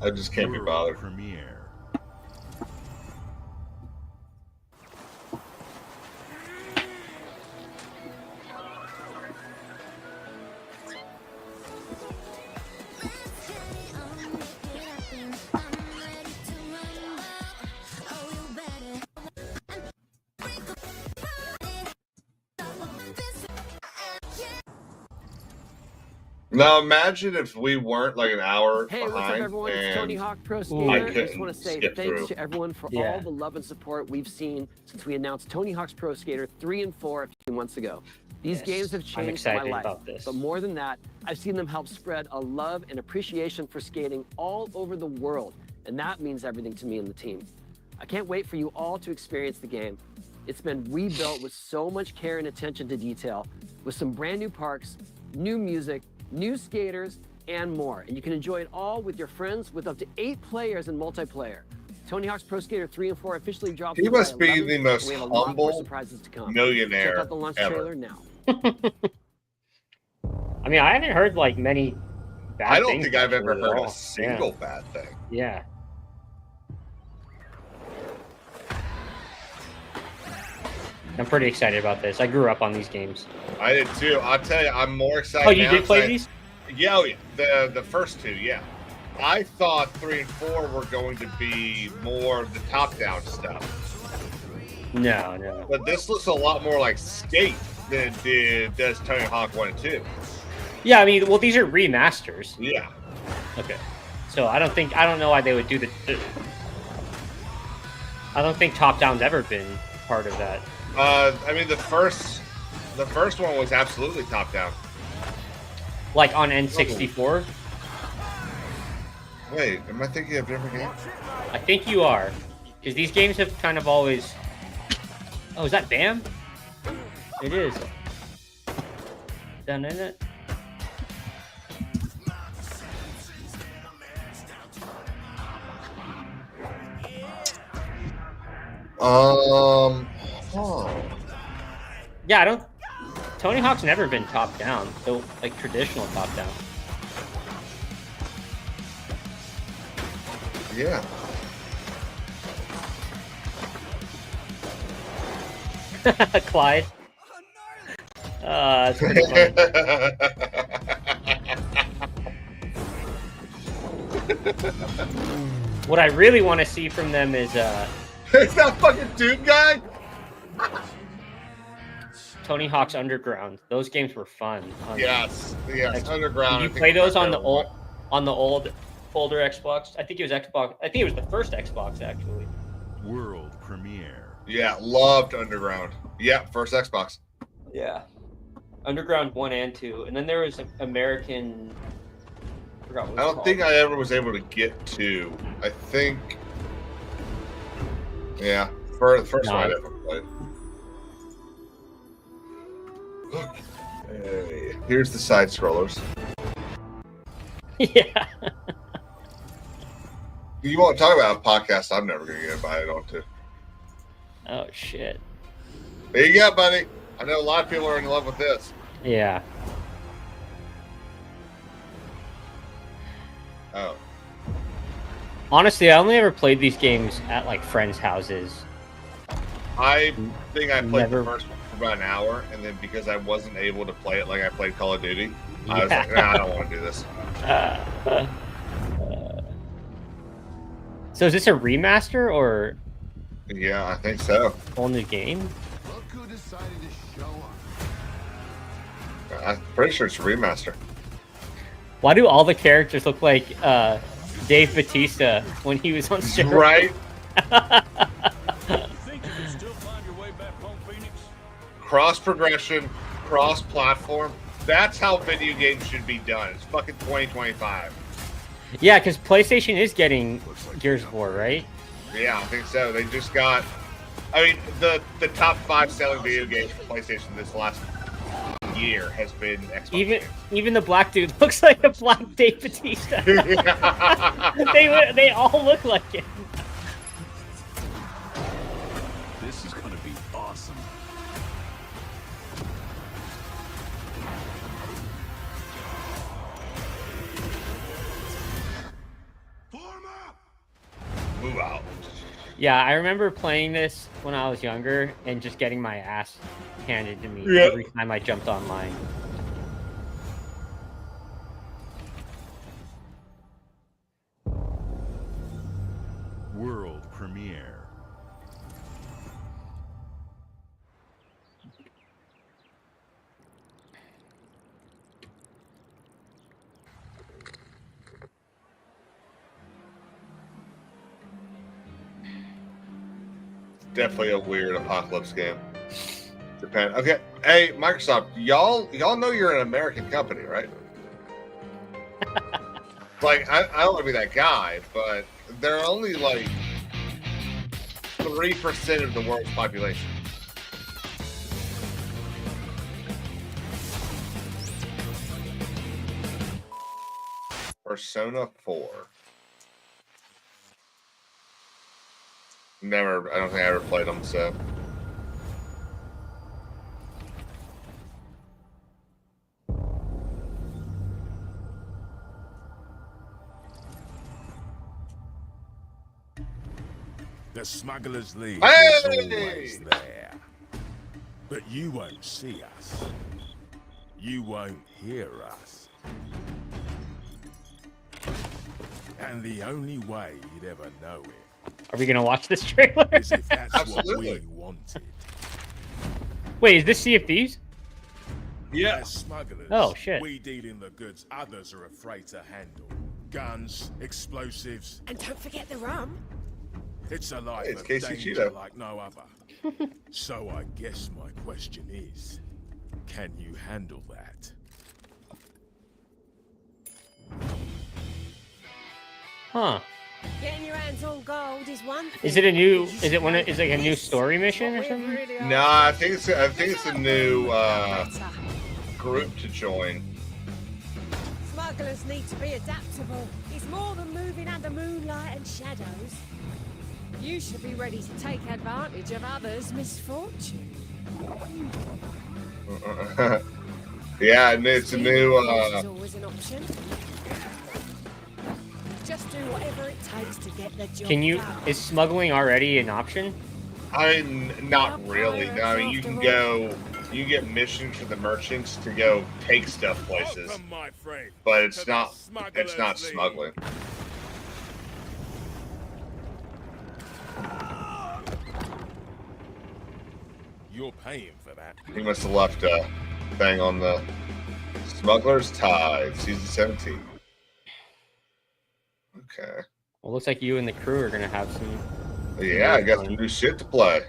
I just can't be bothered. Premiere. Now imagine if we weren't like an hour Hey, what's up, behind everyone? It's and Tony Hawk Pro I Skater. I couldn't just want to say skip thanks through. to everyone for Yeah. all the love and support we've seen since we announced Tony Hawk's Pro Skater 3 and 4 a few months ago. These Yes, games have I'm changed my excited life. about this. But more than that, I've seen them help spread a love and appreciation for skating all over the world. And that means everything to me and the team. I can't wait for you all to experience the game. It's been rebuilt with so much care and attention to detail, with some brand new parks, new music, new skaters, and more. And you can enjoy it all with your friends with up to 8 players in multiplayer. Tony Hawk's Pro Skater 3 and 4 officially dropped. He July must be 11th, the and most we have a lot more humble surprises to come. millionaire Check out the launch ever. trailer now. I mean, I haven't heard like many bad I don't things think I've about ever it at heard all. a single bad thing. Yeah. I'm pretty excited about this. I grew up on these games. I did too. I'll tell you, I'm more excited. Oh, you now did play 'cause these? Yeah, oh, yeah, the first two, yeah. I thought 3 and 4 were going to be more of the top-down stuff, No, no. but this looks a lot more like Skate than does Tony Hawk 1 and 2. Yeah, I mean, well, these are remasters. Yeah. Okay. So I don't know why they would do the I don't think top down's ever been part of that. I mean, the first The first one was absolutely top down. Like on N64? Wait, am I thinking of a different game? I think you are. Because these games have kind of always... Oh, is that BAM? It is. Done in it? Oh. Yeah, I don't... Tony Hawk's never been top down. So, like, traditional top down. Yeah. Clyde. That's pretty funny. What I really want to see from them is Is that fucking Doom guy? Tony Hawk's Underground. Those games were fun. Yes, Underground. Did you play those on the older Xbox? I think it was Xbox. I think it was the first Xbox actually. World premiere. Yeah, loved Underground. Yeah, first Xbox. Yeah, Underground 1 and 2, and then there was American. I forgot what I don't think I ever was able to get to. I think. Yeah, for the first one I ever played. Look, hey, here's the side scrollers. Yeah. You won't talk about a podcast I'm never going to get invited onto. Oh shit. There you go, buddy. I know a lot of people are in love with this. Yeah. Oh. Honestly, I only ever played these games at like friends' houses. I think I played the first one for about an hour, and then because I wasn't able to play it like I played Call of Duty, I was like, nah, I don't want to do this. So is this a remaster or? Yeah, I think so. Whole new game? Look who decided to show up. I'm pretty sure it's a remaster. Why do all the characters look like Dave Bautista when he was on steroids? Right? Think you can still find your way back home, Phoenix? Cross progression, cross platform. That's how video games should be done. It's fucking 2025. Yeah, because PlayStation is getting Gears of War, right? Yeah, I think so. They just got. I mean, the top 5 selling video games for PlayStation this last year has been Xbox. Even the black dude looks like a black Dave Bautista. they all look like it. This is gonna be awesome. Move out. Yeah, I remember playing this when I was younger and just getting my ass handed to me every time I jumped online. World premiere. Definitely a weird apocalypse game. Japan. Okay. Hey, Microsoft, y'all know you're an American company, right? Like, I don't want to be that guy, but they're only like 3% of the world's population. Persona 4. Never, I don't think I ever played them, so. The Smuggler's League Hey! is always there. But you won't see us. You won't hear us. And the only way you'd ever know it Are we gonna watch this trailer? is if that's Absolutely. what we wanted. Wait, is this Sea of Thieves? Yeah. As smugglers, Oh, shit. we deal in the goods others are afraid to handle. Guns, explosives. And don't forget the rum. It's a life It's of Casey danger Cheeto. like no other. So I guess my question is, Can you handle that? Huh. Getting your hands on gold is one thing. Is it a new? Is it one? Is it like a new story mission or something? No, I think it's a new group to join. Smugglers need to be adaptable. It's more than moving under moonlight and shadows. You should be ready to take advantage of others' misfortune. Yeah, and it's a new. Is always an option. Just do whatever it takes to get the job Can you? done. Is smuggling already an option? I mean, not really. No, I mean, you can go. You get missions for the merchants to go take stuff places, but it's not. It's not smuggling. You're paying for that. He must have left a thing on the Smuggler's Tide, season 17. Okay. Well, looks like you and the crew are gonna have some. Yeah, I got some new shit to play.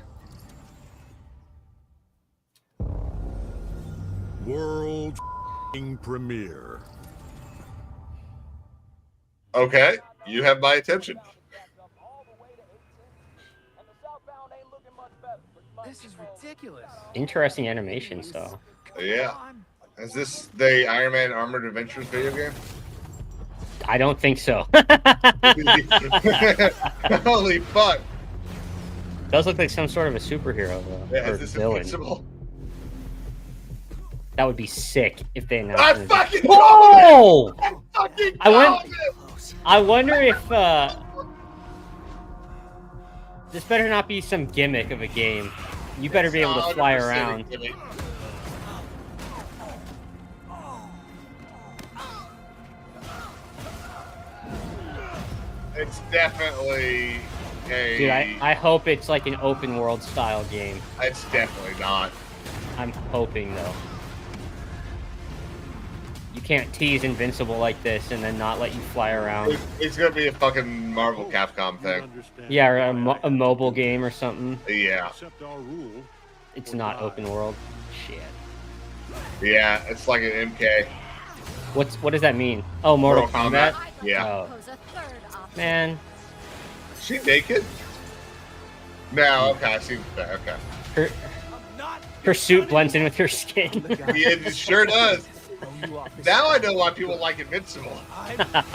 World premiere. Okay, you have my attention. This is ridiculous. Interesting animation style. Yeah. Is this the Iron Man Armored Adventures video game? I don't think so. Holy fuck. Does look like some sort of a superhero though. Yeah, or is this villain. Invincible? That would be sick if they announced. I it. fucking Whoa! fucking I wonder if this better not be some gimmick of a game. You better be able to fly around. It's definitely a. Dude, I hope it's like an open world style game. It's definitely not. I'm hoping though. You can't tease Invincible like this and then not let you fly around. It's gonna be a fucking Marvel Capcom thing. Yeah, or a mobile game or something. Yeah. It's not open world. Shit. Yeah, it's like an MK. What does that mean? Oh, Mortal Kombat? Yeah. Oh. Man. She naked? No, okay, I see that. Okay. Her suit blends in with her skin. Yeah, it sure does. Now I know why people like Invincible. I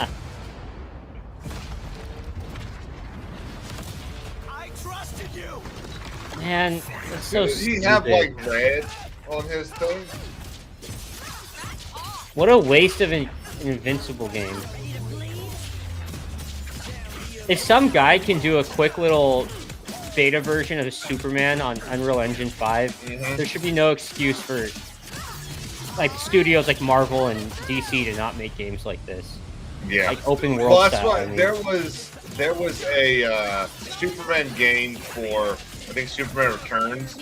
trusted you. Man, it's so Does he stupid. have like red on his thing? What a waste of an Invincible game. If some guy can do a quick little beta version of Superman on Unreal Engine 5, there should be no excuse for like studios like Marvel and DC to not make games like this. Yeah. Like open world Well, that's style. why I mean. there was a Superman game for I think Superman Returns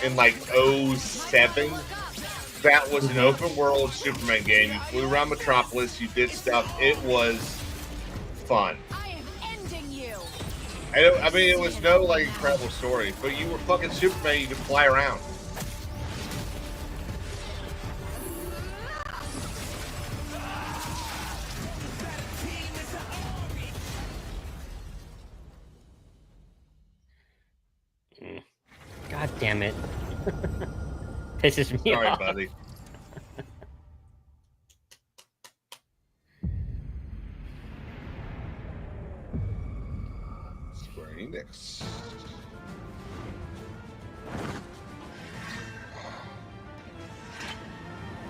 in like 07. That was an open world Superman game. You flew around Metropolis, you did stuff. It was fun. I mean, it was no like incredible story, but you were fucking Superman. You could fly around. God damn it. Pisses me Sorry, off. buddy. Square Enix.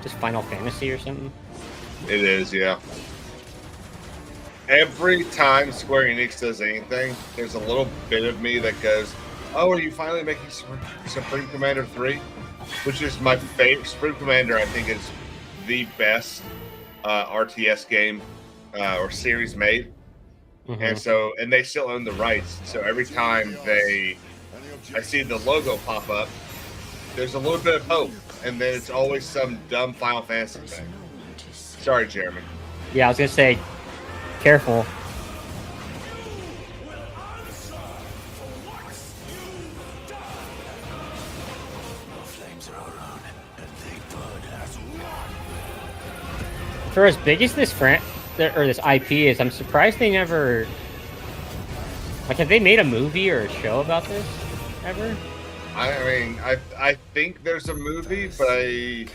Just Final Fantasy or something? It is, yeah. Every time Square Enix does anything, there's a little bit of me that goes, "Oh, are you finally making Supreme Commander 3?" Which is my favorite. Supreme Commander, I think, is the best RTS game or series made. And so, and they still own the rights. So every time I see the logo pop up, there's a little bit of hope, and then it's always some dumb Final Fantasy thing. Sorry, Jeremy. Yeah, I was gonna say, careful. Flames are our own, and they For as big as this this IP is, I'm surprised they never. Like, have they made a movie or a show about this ever? I mean, I think there's a movie, but I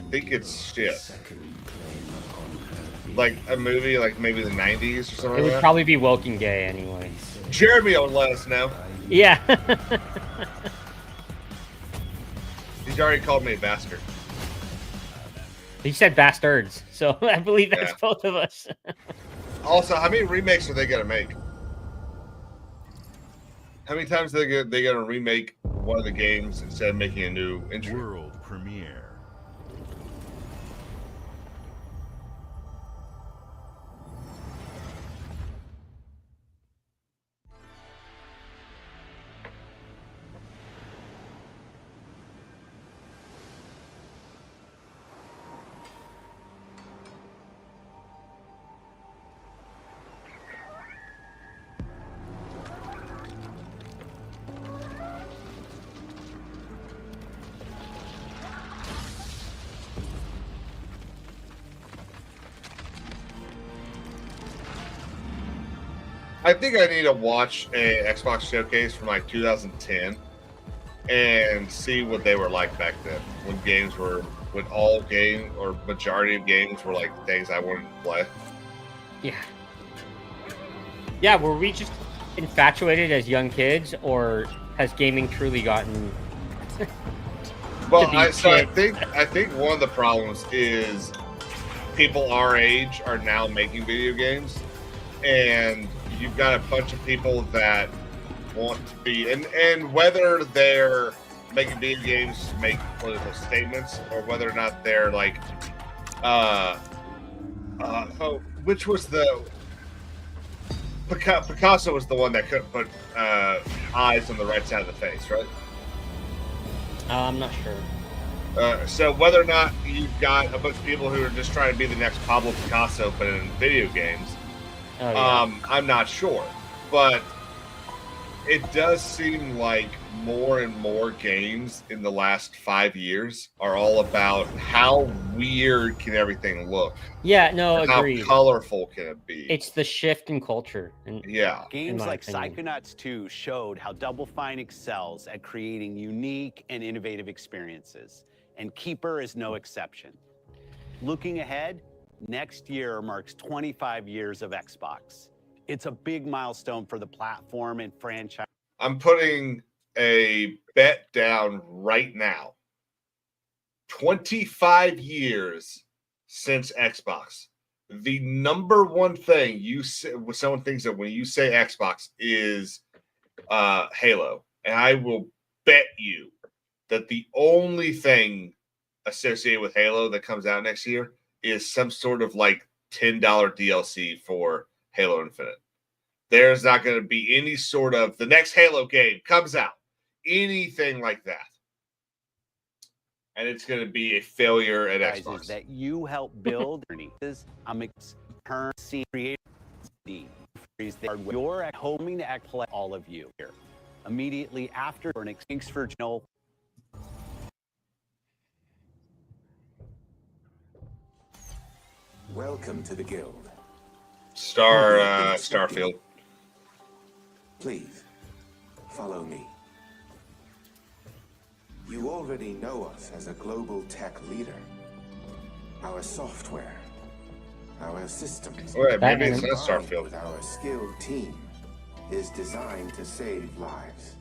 think it's shit. Like a movie, like maybe the 90s or something. It would probably be woke and gay anyway. Jeremy will let us know. Yeah. He's already called me a bastard. He said bastards, so I believe that's both of us. Also, how many remakes are they gonna make? How many times are they gonna remake one of the games instead of making a new entry? World premiere. I think I need to watch a Xbox showcase from like 2010 and see what they were like back then, when all game or majority of games were like things I wanted to play. Yeah. Yeah, were we just infatuated as young kids, or has gaming truly gotten? Well, I think one of the problems is people our age are now making video games, and you've got a bunch of people that want to be, and whether they're making video games to make political statements, or whether or not they're like, which was the Picasso was the one that couldn't put eyes on the right side of the face, right? I'm not sure. So whether or not you've got a bunch of people who are just trying to be the next Pablo Picasso, but in video games. Oh, yeah. I'm not sure, but it does seem like more and more games in the last 5 years are all about how weird can everything look. Yeah, no, agreed. How colorful can it be? It's the shift in culture. Yeah. Games like Psychonauts 2 showed how Double Fine excels at creating unique and innovative experiences, and Keeper is no exception. Looking ahead, next year marks 25 years of Xbox. It's a big milestone for the platform and franchise. I'm putting a bet down right now. 25 years since Xbox. The number one thing when someone thinks that when you say Xbox is Halo, and I will bet you that the only thing associated with Halo that comes out next year is some sort of like $10 DLC for Halo Infinite. There's not going to be any sort of the next Halo game comes out, anything like that. And it's going to be a failure at Xbox. That you help build. I'm creative. You're at homing to play all of you here. Immediately after thanks for Joel. Welcome to the guild. Starfield. Please, follow me. You already know us as a global tech leader. Our software, our systems, Wait, maybe it's not Starfield. With our skilled team is designed to save lives.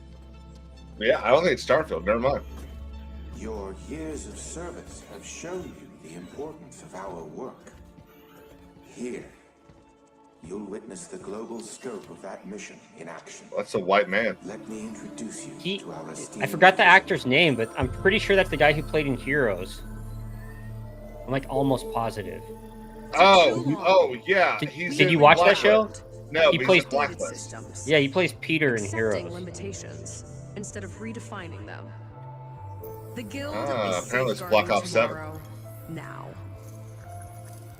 Yeah, I don't think it's Starfield. Never mind. Your years of service have shown you the importance of our work. Here, you'll witness the global scope of that mission in action. That's a white man. Let me introduce you to our esteemed. I forgot the actor's name, but I'm pretty sure that's the guy who played in Heroes. I'm like almost positive. Oh, yeah. Did you watch that show? No, he plays Blacklist. Yeah, he plays Peter in Accepting Heroes. limitations instead of redefining them. The guild apparently is it's Black Ops 7. tomorrow, now.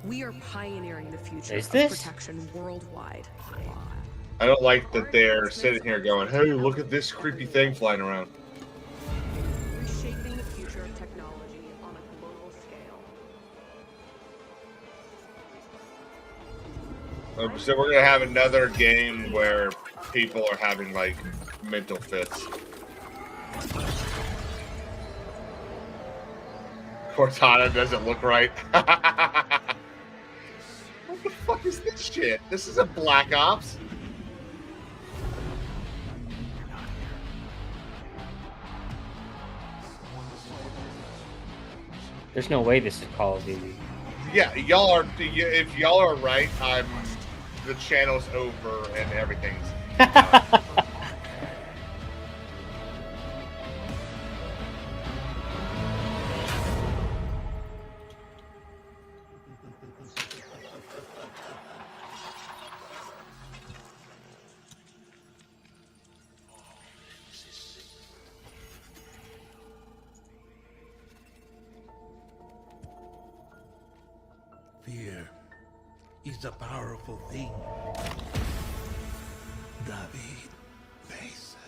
We are pioneering the future Is of this? protection worldwide. I don't like that they're sitting here going, hey, look at this creepy thing flying around. Reshaping the future of technology on a global scale. So we're gonna have another game where people are having like mental fits. Cortana doesn't look right. What the fuck is this shit? This isn't Black Ops. There's no way this is Call of Duty. Yeah, y'all are. If y'all are right, the channel's over and everything's. Fear is a powerful thing. David Mason.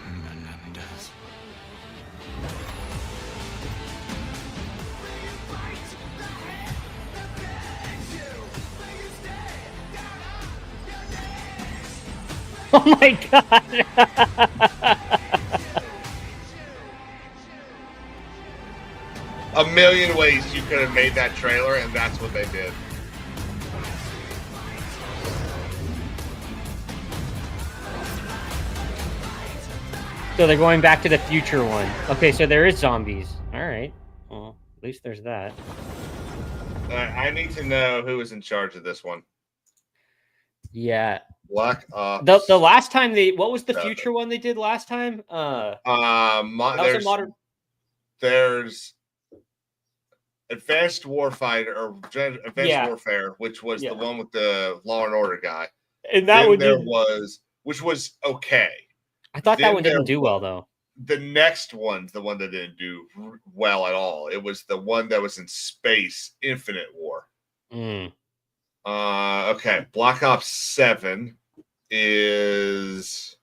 Menendez. Oh my god! A million ways you could have made that trailer, and that's what they did. So they're going back to the future one. Okay, so there is zombies. All right. Well, at least there's that. I need to know who is in charge of this one. Yeah. Black Ops. The last time what was the future one they did last time? That was a modern. There's Advanced Warfighter or Advanced Warfare, which was the one with the Law and Order guy. And that one which was okay. I thought that one didn't do well though. The next one's the one that didn't do well at all. It was the one that was in space, Infinite War. Okay, Black Ops 7 is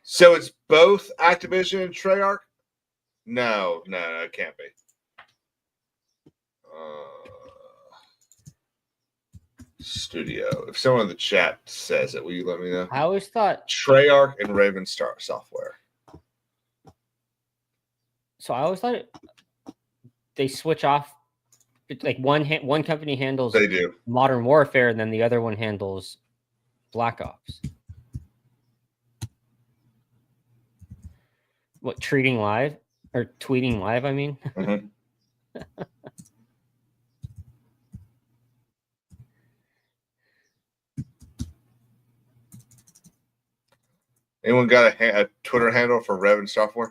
so it's both Activision and Treyarch? No, it can't be. Studio. If someone in the chat says it, will you let me know? I always thought Treyarch and Raven Star Software. So I always thought they switch off. Like one company handles Modern Warfare, and then the other one handles Black Ops. What, tweeting live? I mean. Mm-hmm. Anyone got a Twitter handle for Raven Software?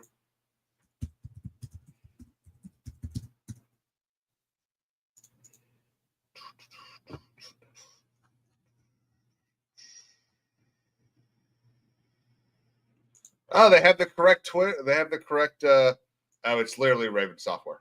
Oh, they have the correct Twitter. They have the correct. It's literally Raven Software.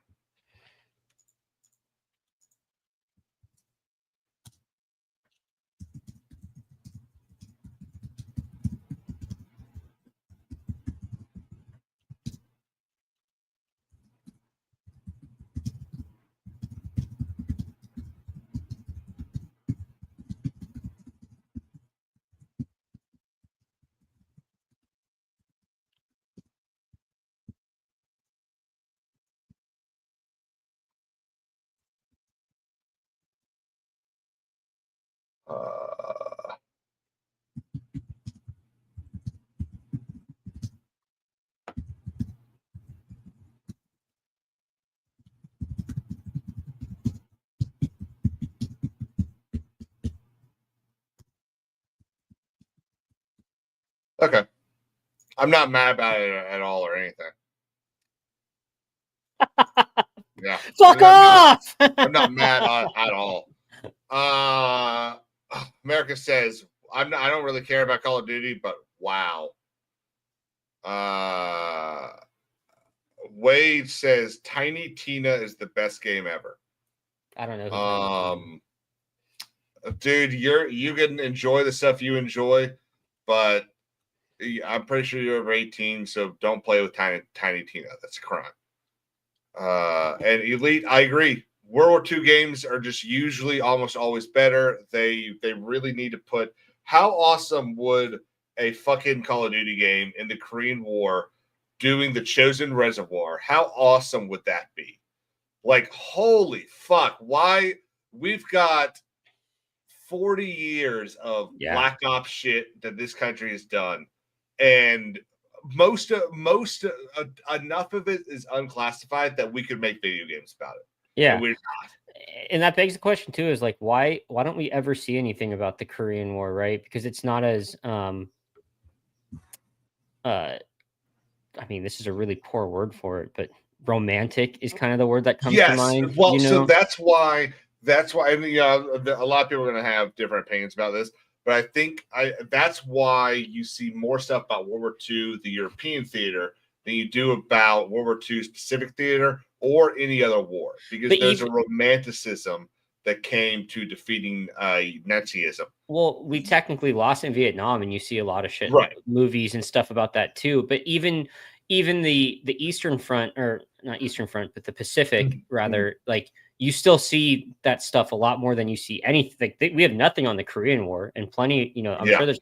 Okay. I'm not mad about it at all or anything. Yeah. Fuck off! I'm not mad at all. America says, I don't really care about Call of Duty, but wow. Wade says Tiny Tina is the best game ever. I don't know. Dude, you can enjoy the stuff you enjoy, but I'm pretty sure you're over 18, so don't play with Tiny Tina. That's a crime. And Elite, I agree. World War II games are just usually almost always better. They really need to put. How awesome would a fucking Call of Duty game in the Korean War doing the Chosen Reservoir? How awesome would that be? Like, holy fuck! Why we've got 40 years of Black Ops shit that this country has done, and most enough of it is unclassified that we could make video games about it. Yeah, and we're not. And that begs the question too: is like why don't we ever see anything about the Korean War, right? Because it's not as I mean, this is a really poor word for it, but romantic is kind of the word that comes to mind. Well, you know? so that's why. I mean, a lot of people are going to have different opinions about this, but I think that's why you see more stuff about World War II, the European theater, than you do about World War II specific theater or any other war, because there's a romanticism that came to defeating Nazism. Well, we technically lost in Vietnam, and you see a lot of shit, Right? Movies and stuff about that too. But even the Eastern Front, or not Eastern Front, but the Pacific rather, like you still see that stuff a lot more than you see anything. Like, we have nothing on the Korean War, and plenty. You know, I'm sure there's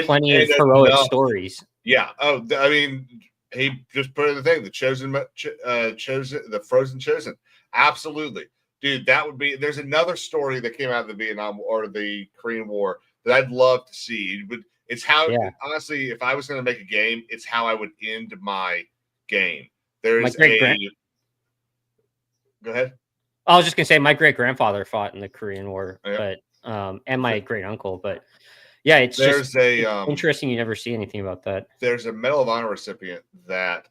plenty of heroic stories. Yeah. Oh, I mean, he just put in the thing, the chosen, the Frozen Chosen. Absolutely. Dude, that would be. There's another story that came out of the Vietnam or the Korean War that I'd love to see. But it's how, honestly, if I was going to make a game, it's how I would end my game. There's Go ahead. I was just gonna say my great grandfather fought in the Korean War, but and my great uncle. But yeah, it's it's interesting. You never see anything about that. There's a Medal of Honor recipient that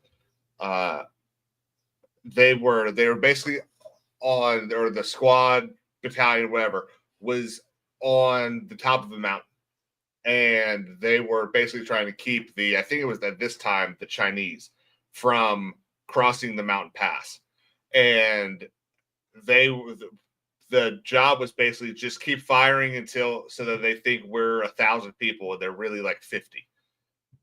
they were basically on, or the squad, battalion, whatever, was on the top of a mountain, and they were basically trying to keep I think it was at this time the Chinese from crossing the mountain pass, and the job was basically just keep firing so that they think we're 1,000 people and they're really like 50.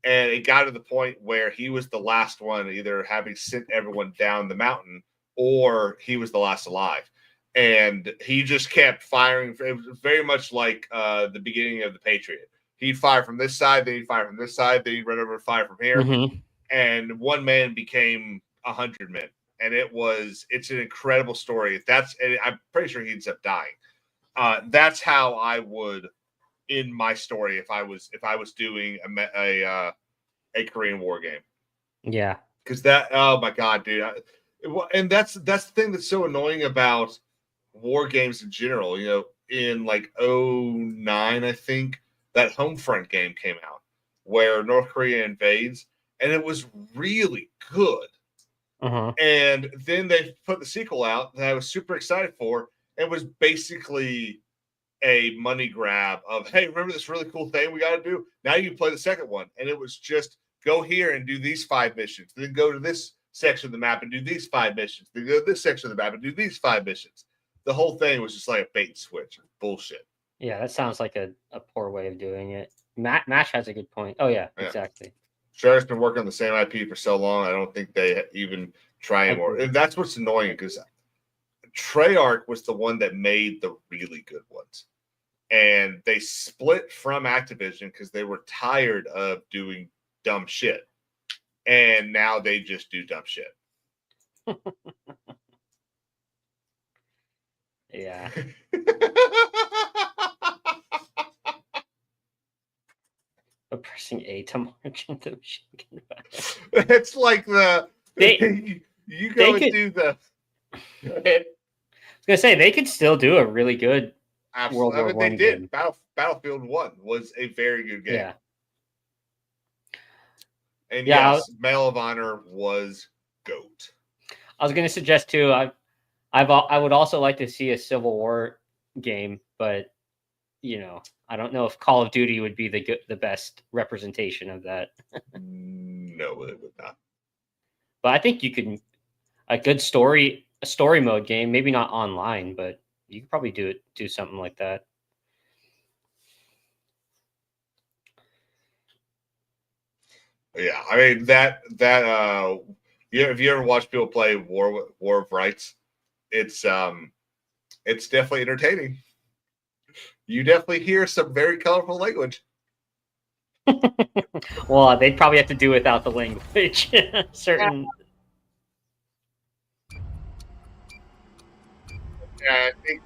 And it got to the point where he was the last one, either having sent everyone down the mountain or he was the last alive. And he just kept firing. It was very much like the beginning of the Patriot. He'd fire from this side, then he'd fire from this side, then he'd run over and fire from here. And one man became 100 men. And it's an incredible story. I'm pretty sure he ends up dying. That's how I would end my story if I was doing a Korean War game. Yeah, because oh my god, dude, and that's the thing that's so annoying about war games in general. You know, in like 2009, I think that Homefront game came out where North Korea invades, and it was really good. And then they put the sequel out that I was super excited for. It was basically a money grab of, hey, remember this really cool thing we got to do? Now you play the second one. And it was just go here and do these 5 missions, then go to this section of the map and do these 5 missions, then go to this section of the map and do these 5 missions. The whole thing was just like a bait and switch. Bullshit. Yeah, that sounds like a poor way of doing it. Mash has a good point. Oh, yeah. Exactly. Shark's been working on the same IP for so long, I don't think they even try anymore. And that's what's annoying, because Treyarch was the one that made the really good ones. And they split from Activision because they were tired of doing dumb shit. And now they just do dumb shit. Yeah. Pressing A to march into the machine gun. It's like you go and do the. I was gonna say they could still do a really good World War I. They did. Battlefield 1 was a very good game. Yeah. And yes, Medal of Honor was GOAT. I was gonna suggest too. I would also like to see a Civil War game, but you know, I don't know if Call of Duty would be the best representation of that. No, it would not. But I think you could a story mode game, maybe not online, but you could probably do something like that. Yeah, I mean if you ever watch people play War of Rights, it's definitely entertaining. You definitely hear some very colorful language. Well, they'd probably have to do without the language. Certain. Yeah, I think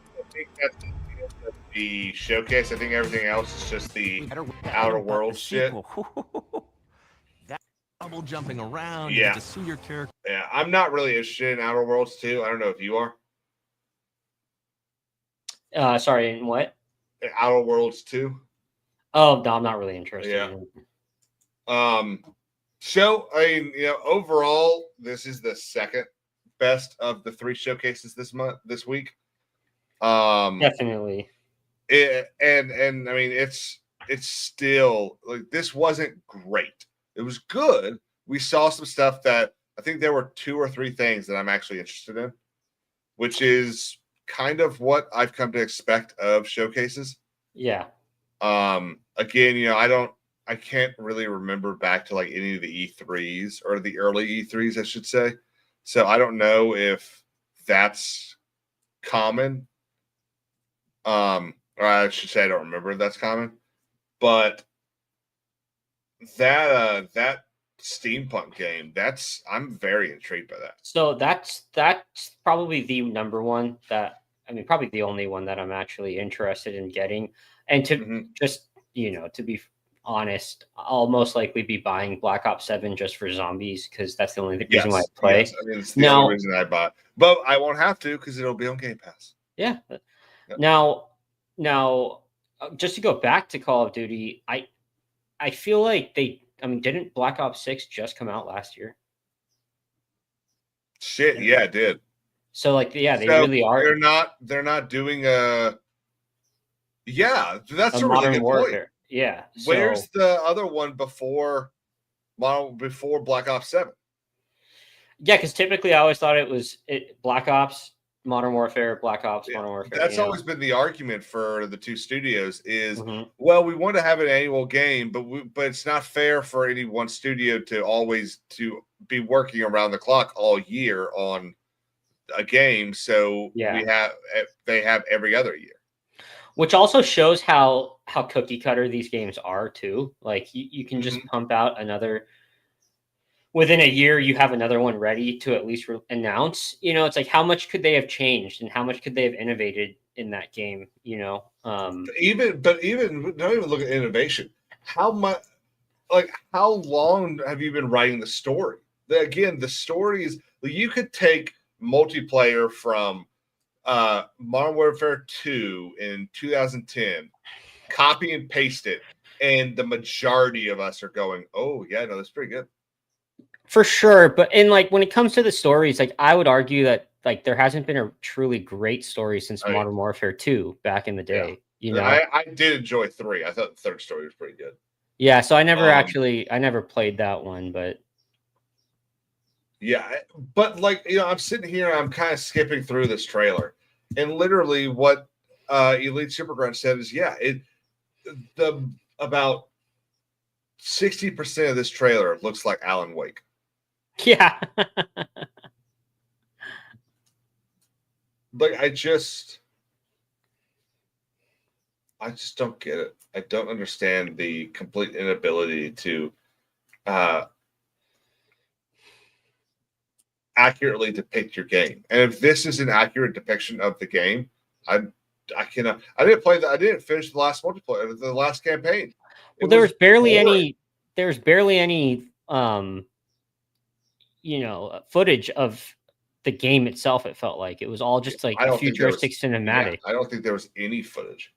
that's the showcase. I think everything else is just the Outer Worlds shit. That double jumping around, you Yeah. get to see your character. Yeah, I'm not really interested in Outer Worlds 2. I don't know if you are. Sorry, in what? Outer Worlds 2. Oh no, I'm not really interested. Yeah. In it. So I mean, overall, this is the second best of the 3 showcases this week. Definitely. And I mean, it's still like this wasn't great. It was good. We saw some stuff that I think there were 2 or 3 things that I'm actually interested in, which is kind of what I've come to expect of showcases. Yeah. Again, I can't really remember back to like any of the E3s or the early E3s, I should say. So I don't know if that's common. Or I should say I don't remember if that's common. But that steampunk game, I'm very intrigued by that. So that's probably the number one probably the only one that I'm actually interested in getting. And to just, to be honest, I'll most likely be buying Black Ops 7 just for zombies because that's the only reason why I play. Yes. I mean, it's the only reason I bought. But I won't have to because it'll be on Game Pass. Yeah. Yep. Now, just to go back to Call of Duty, I feel like didn't Black Ops 6 just come out last year? Shit, yeah, it did. So they really are. They're not doing a. Yeah, that's a really Modern good Warfare. point. Yeah. Where's the other one before Black Ops 7? Yeah, because typically I always thought it was Black Ops, Modern Warfare, Black Ops, Modern Warfare. That's always been the argument for the 2 studios is, well, we want to have an annual game, but it's not fair for any one studio to always to be working around the clock all year on a game. So they have every other year. Which also shows how cookie cutter these games are too. Like you can just pump out another. Within a year, you have another one ready to at least announce. It's like how much could they have changed and how much could they have innovated in that game? Even don't even look at innovation. How much? Like how long have you been writing the story? Again, the story is you could take multiplayer from Modern Warfare 2 in 2010, copy and paste it, and the majority of us are going, "Oh yeah, no, that's pretty good." For sure, but when it comes to the stories, I would argue that there hasn't been a truly great story since Modern Warfare 2 back in the day. I did enjoy 3. I thought the third story was pretty good. Yeah, so I never I never played that one, but yeah, but I'm sitting here, I'm kind of skipping through this trailer, and literally what Elite Supergrunt said is, about 60% of this trailer looks like Alan Wake. Yeah. I just don't get it. I don't understand the complete inability to accurately depict your game. And if this is an accurate depiction of the game, I cannot. I didn't play that. I didn't finish the last multiplayer, the last campaign. Well, there's barely any footage of the game itself. It felt like it was all just futuristic cinematic. I don't think there was any footage.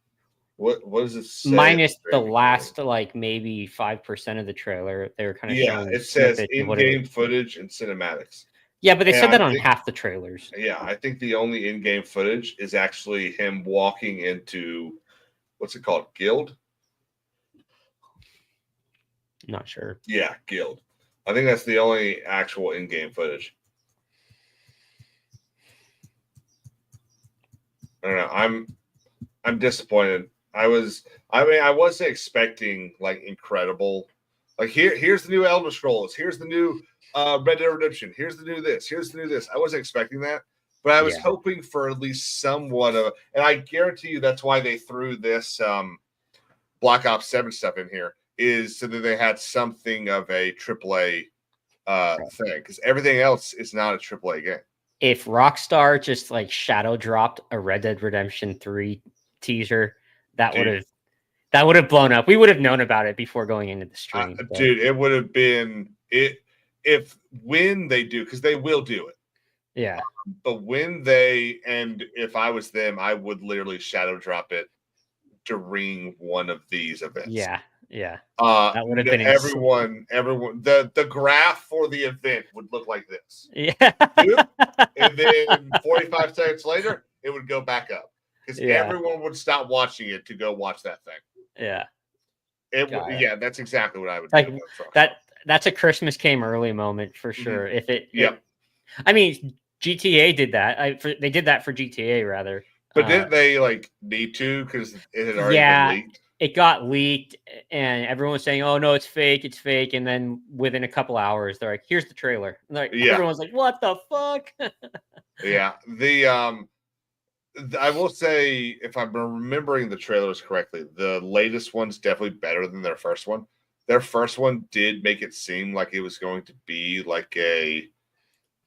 What does it say? Minus the last maybe 5% of the trailer. They were kind of showing it says in-game footage and cinematics. Yeah, but they said that on half the trailers. Yeah, I think the only in-game footage is actually him walking into what's it called? Guild? Not sure. Yeah, Guild. I think that's the only actual in-game footage. I don't know. I'm disappointed. I wasn't expecting incredible Like here's the new Elder Scrolls. Here's the new Red Dead Redemption. Here's the new this. Here's the new this. I wasn't expecting that, but I was hoping for at least somewhat of. And I guarantee you that's why they threw this Black Ops 7 stuff in here, is so that they had something of a AAA thing, because everything else is not a AAA game. If Rockstar just like shadow dropped a Red Dead Redemption 3 teaser, that would have blown up. We would have known about it before going into the stream. Dude, it would have been when they do, because they will do it. Yeah. But when they, and if I was them, I would literally shadow drop it during one of these events. Yeah. Yeah. That would have been everyone. The graph for the event would look like this. Yeah. And then 45 seconds later, it would go back up because everyone would stop watching it to go watch that thing. Yeah. Yeah, that's exactly what I would like do. That's a Christmas came early moment for sure. Mm-hmm. If it, I mean, GTA did that. They did that for GTA rather. But didn't they like need to, because it had already been leaked? It got leaked, and everyone was saying, "Oh no, it's fake, it's fake." And then within a couple hours, they're like, "Here's the trailer." And like everyone's like, "What the fuck?" Yeah, I will say, if I'm remembering the trailers correctly, the latest one's definitely better than their first one. Their first one did make it seem like it was going to be like a,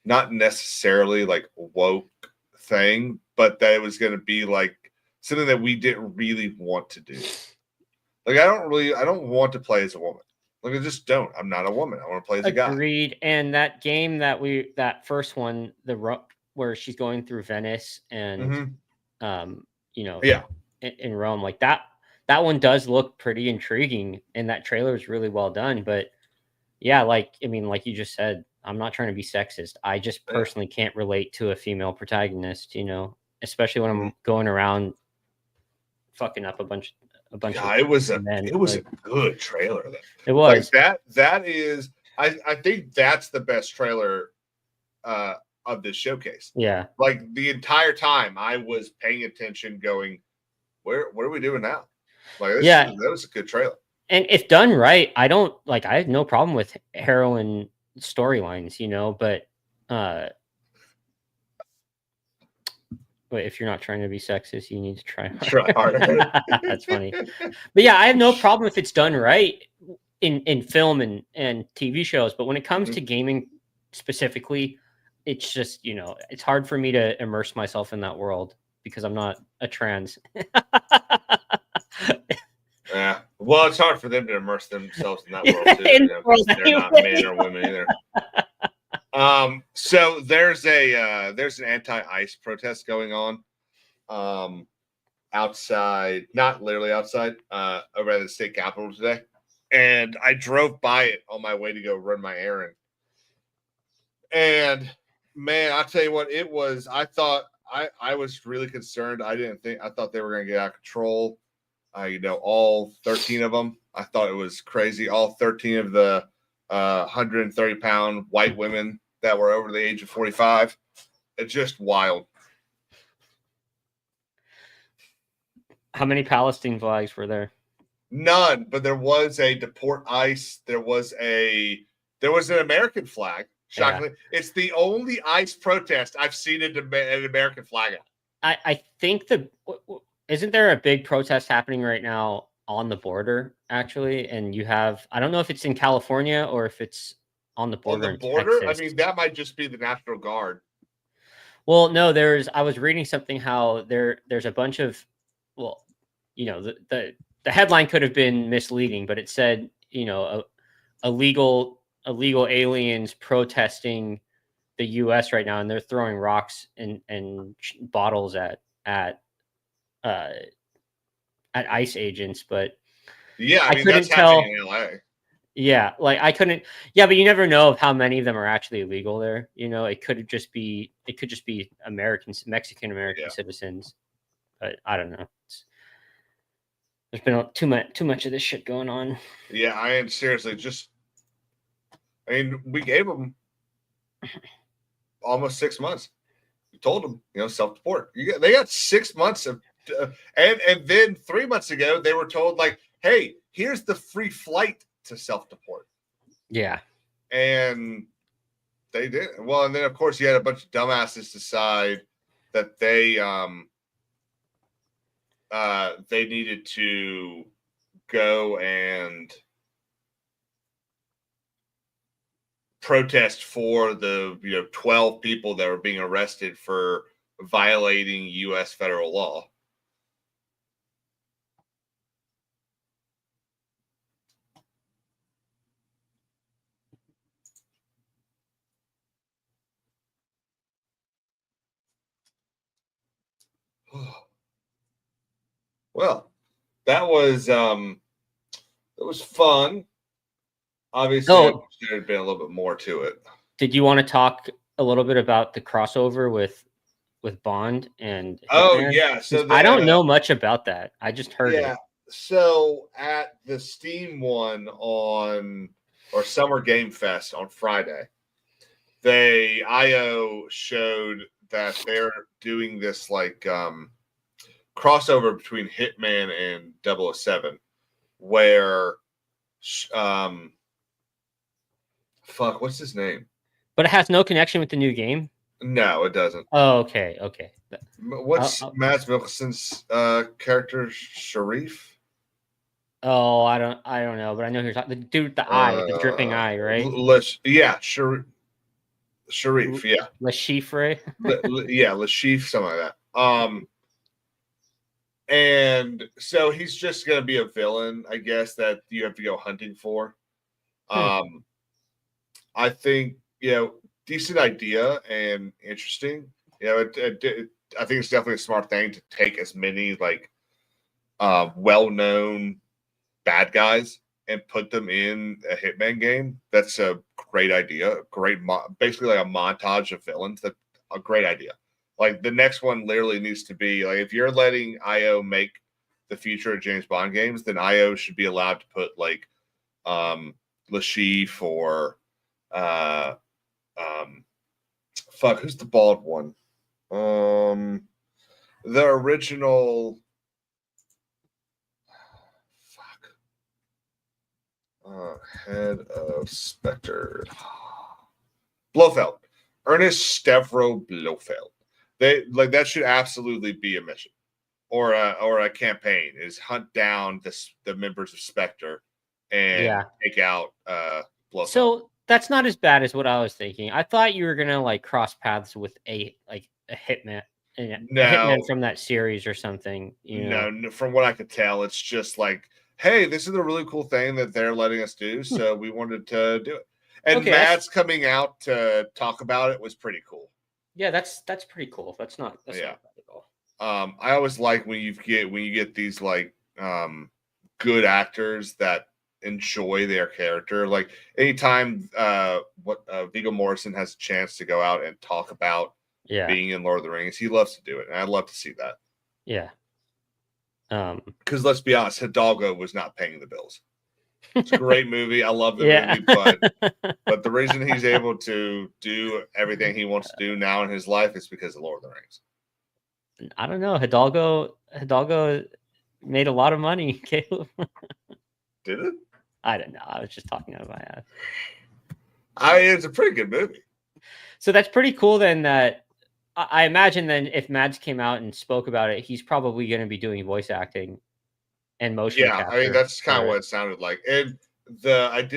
not necessarily like woke thing, but that it was going to be like something that we didn't really want to do. Like, I don't want to play as a woman. Like, I just don't. I'm not a woman. I want to play as a guy. Agreed. And that game that first one, where she's going through Venice and, in Rome, like that one does look pretty intriguing, and that trailer is really well done. But yeah, like you just said, I'm not trying to be sexist. I just personally can't relate to a female protagonist, especially when I'm going around fucking up a bunch yeah, it was a good trailer though. It was. Like that is, I think that's the best trailer of this showcase. Yeah. Like the entire time I was paying attention going, what are we doing now? Like that was a good trailer. And if done right, I have no problem with heroine storylines, but if you're not trying to be sexist, you need to try harder. That's funny. But yeah, I have no problem if it's done right in film and TV shows. But when it comes to gaming specifically, it's just, it's hard for me to immerse myself in that world because I'm not a trans. Yeah. Well, it's hard for them to immerse themselves in that world too. Because they're not men or women either. So there's an anti-ICE protest going on outside, not literally outside, over at the state capitol today. And I drove by it on my way to go run my errand. And man, I'll tell you what, it was, I thought I was really concerned. I thought they were going to get out of control. All 13 of them. I thought it was crazy. All 13 of the 130-pound white women that were over the age of 45. It's just wild. How many Palestine flags were there? None, but there was a deport ICE. There was an American flag. Shockingly, it's the only ICE protest I've seen an American flag at. I think isn't there a big protest happening right now on the border, actually? And you have, I don't know if it's in California or if it's on the border. On the border? I mean, that might just be the National Guard. Well, no, I was reading something how there's a bunch of, the headline could have been misleading, but it said, illegal aliens protesting the U.S. right now, and they're throwing rocks and bottles at ICE agents. But yeah, I mean that's happening in LA. Yeah, like I couldn't. Yeah, but you never know how many of them are actually illegal there. It could just be Americans, Mexican American citizens. But I don't know. There's been too much of this shit going on. Yeah, I am seriously just. I mean, we gave them almost 6 months. We told them, self-deport. They got 6 months of, and then 3 months ago they were told like, hey, here's the free flight to self-deport. Yeah. And they did. Well, and then, of course, you had a bunch of dumbasses decide that they needed to go and protest for the 12 people that were being arrested for violating U.S. federal law. Well, that was fun. Obviously, I wish there had been a little bit more to it. Did you want to talk a little bit about the crossover with Bond and Hitman? Oh yeah, so I don't know much about that. I just heard it. Yeah, so at the Steam one or Summer Game Fest on Friday, IO showed that they're doing this like crossover between Hitman and 007, where what's his name? But it has no connection with the new game? No, it doesn't. Oh, okay. What's Mads Mikkelsen's character, Sharif? Oh, I don't know, but I know who you're talking. The dude with the eye, the dripping eye, right? Sharif, yeah. Le Chiffre. Yeah, Le Chiffre, something like that. And so he's just gonna be a villain, I guess, that you have to go hunting for. I think, decent idea and interesting. I think it's definitely a smart thing to take as many like well-known bad guys and put them in a Hitman game. That's a great idea. Basically like a montage of villains. That's a great idea. Like the next one literally needs to be like, if you're letting IO make the future of James Bond games, then IO should be allowed to put like Le Chiffre or who's the bald one? The original head of Spectre. Blofeld. Ernest Stavro Blofeld. That should absolutely be a mission or a campaign, is hunt down the members of Spectre and take out Blofeld. So that's not as bad as what I was thinking. I thought you were gonna like cross paths with a hitman. A hitman from that series or something. No, from what I could tell, it's just like, hey, this is a really cool thing that they're letting us do, so we wanted to do it. And Matt's coming out to talk about it was pretty cool. Yeah, that's pretty cool. That's not bad at all. I always like when you get these like good actors that enjoy their character. Like anytime Viggo Mortensen has a chance to go out and talk about being in Lord of the Rings, he loves to do it, and I'd love to see that. Yeah. Because let's be honest, Hidalgo was not paying the bills. It's a great movie. I love the movie, but the reason he's able to do everything he wants to do now in his life is because of Lord of the Rings. I don't know. Hidalgo made a lot of money, Caleb. Did it? I don't know. I was just talking out of my ass. It's a pretty good movie. So that's pretty cool then, that I imagine then if Mads came out and spoke about it, he's probably going to be doing voice acting and motion capture. I mean, that's kind of what it sounded like. And I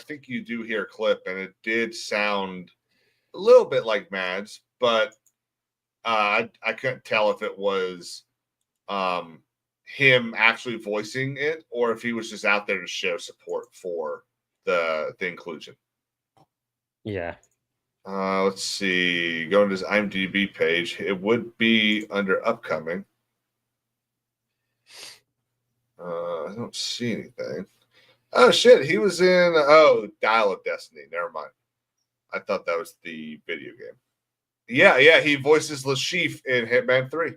think you do hear a clip, and it did sound a little bit like Mads, but I couldn't tell if it was him actually voicing it or if he was just out there to show support for the inclusion. Yeah. Let's see. Going to his IMDb page, it would be under upcoming. I don't see anything. Oh shit, he was in Dial of Destiny. Never mind. I thought that was the video game. Yeah, he voices Le Chiffre in Hitman 3.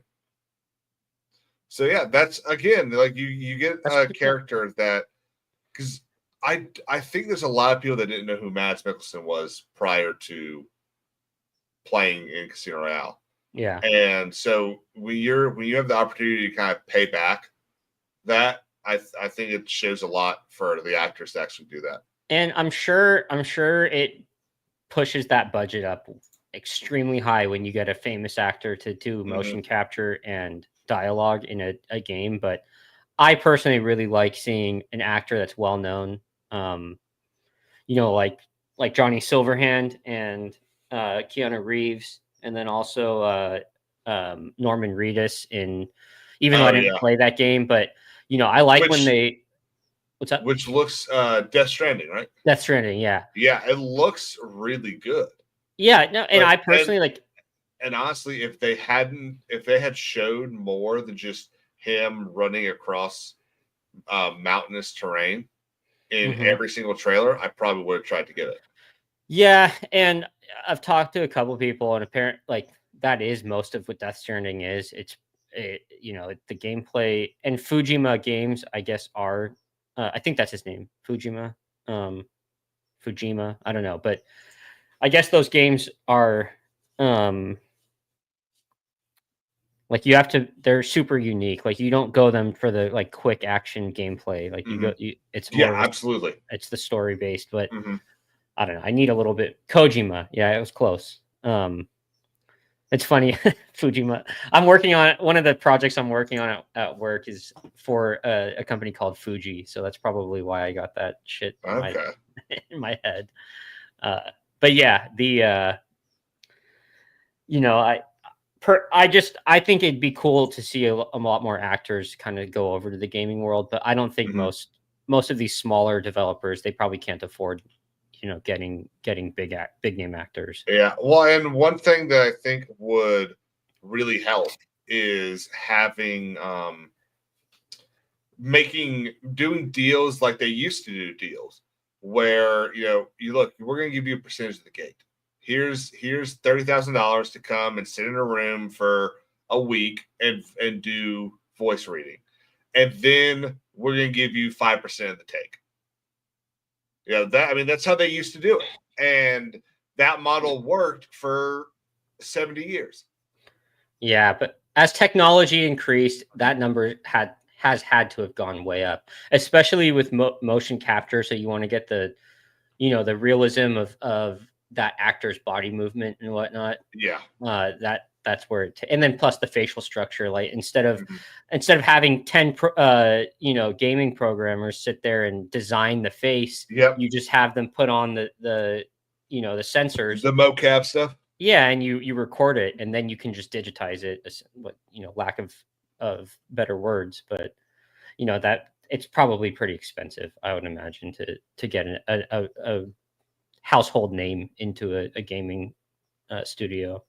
So yeah, that's again like you get a character that, because I think there's a lot of people that didn't know who Mads Mikkelsen was prior to playing in Casino Royale. Yeah. And so when you have the opportunity to kind of pay back that, I think it shows a lot for the actors to actually do that. And I'm sure it pushes that budget up extremely high when you get a famous actor to do motion capture and dialogue in a game. But I personally really like seeing an actor that's well known, like Johnny Silverhand and Keanu Reeves, and then also Norman Reedus in. Even though I didn't play that game, but I like when they. What's up? Which looks Death Stranding, right? Death Stranding, yeah. Yeah, it looks really good. Yeah, no, and I personally like. And honestly, if they had showed more than just him running across mountainous terrain in every single trailer, I probably would have tried to get it. Yeah, and I've talked to a couple people, and apparently, that is most of what Death Stranding is. The gameplay, and Fujima Games, I guess, are. I think that's his name, Fujima. Fujima. I don't know, but I guess those games are. You have to. They're super unique. Like you don't go them for the quick action gameplay. Like you go. It's more absolutely. It's the story based, but I don't know. I need a little bit. Kojima. Yeah, it was close. It's funny, Fujima. I'm working on one of the projects I'm working on at work is for a company called Fuji, so that's probably why I got that shit in my head. But yeah, I think it'd be cool to see a lot more actors kind of go over to the gaming world, but I don't think most of these smaller developers, they probably can't afford getting big name actors. Yeah. Well, and one thing that I think would really help is having doing deals like they used to do deals where you look, we're going to give you a percentage of the gate. Here's $30,000 to come and sit in a room for a week and do voice reading, and then we're going to give you 5% of the take. That's how they used to do it. And that model worked for 70 years. Yeah, but as technology increased, that number has had to have gone way up, especially with motion capture. So you want to get the realism of that actor's body movement and whatnot. Yeah. That's where and then plus the facial structure, like instead of having 10 gaming programmers sit there and design the face, you just have them put on the sensors, the mocap stuff. Yeah, and you record it, and then you can just digitize it. Lack of better words, but that it's probably pretty expensive, I would imagine, to get a household name into a gaming studio.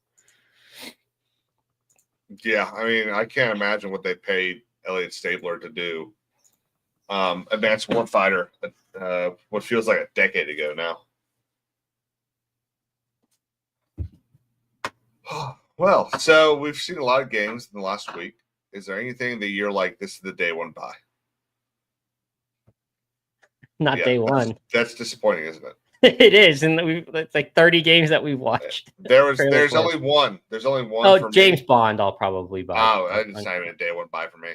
Yeah, I can't imagine what they paid Elliot Stabler to do Advanced Warfighter what feels like a decade ago now. Well, so we've seen a lot of games in the last week. Is there anything that you're like, this is the day one buy? Not day one. That's disappointing, isn't it? It is, and it's like 30 games that we've watched. There's only one. There's only one. Oh, James Bond, I'll probably buy. Oh, it's not even a day one buy for me.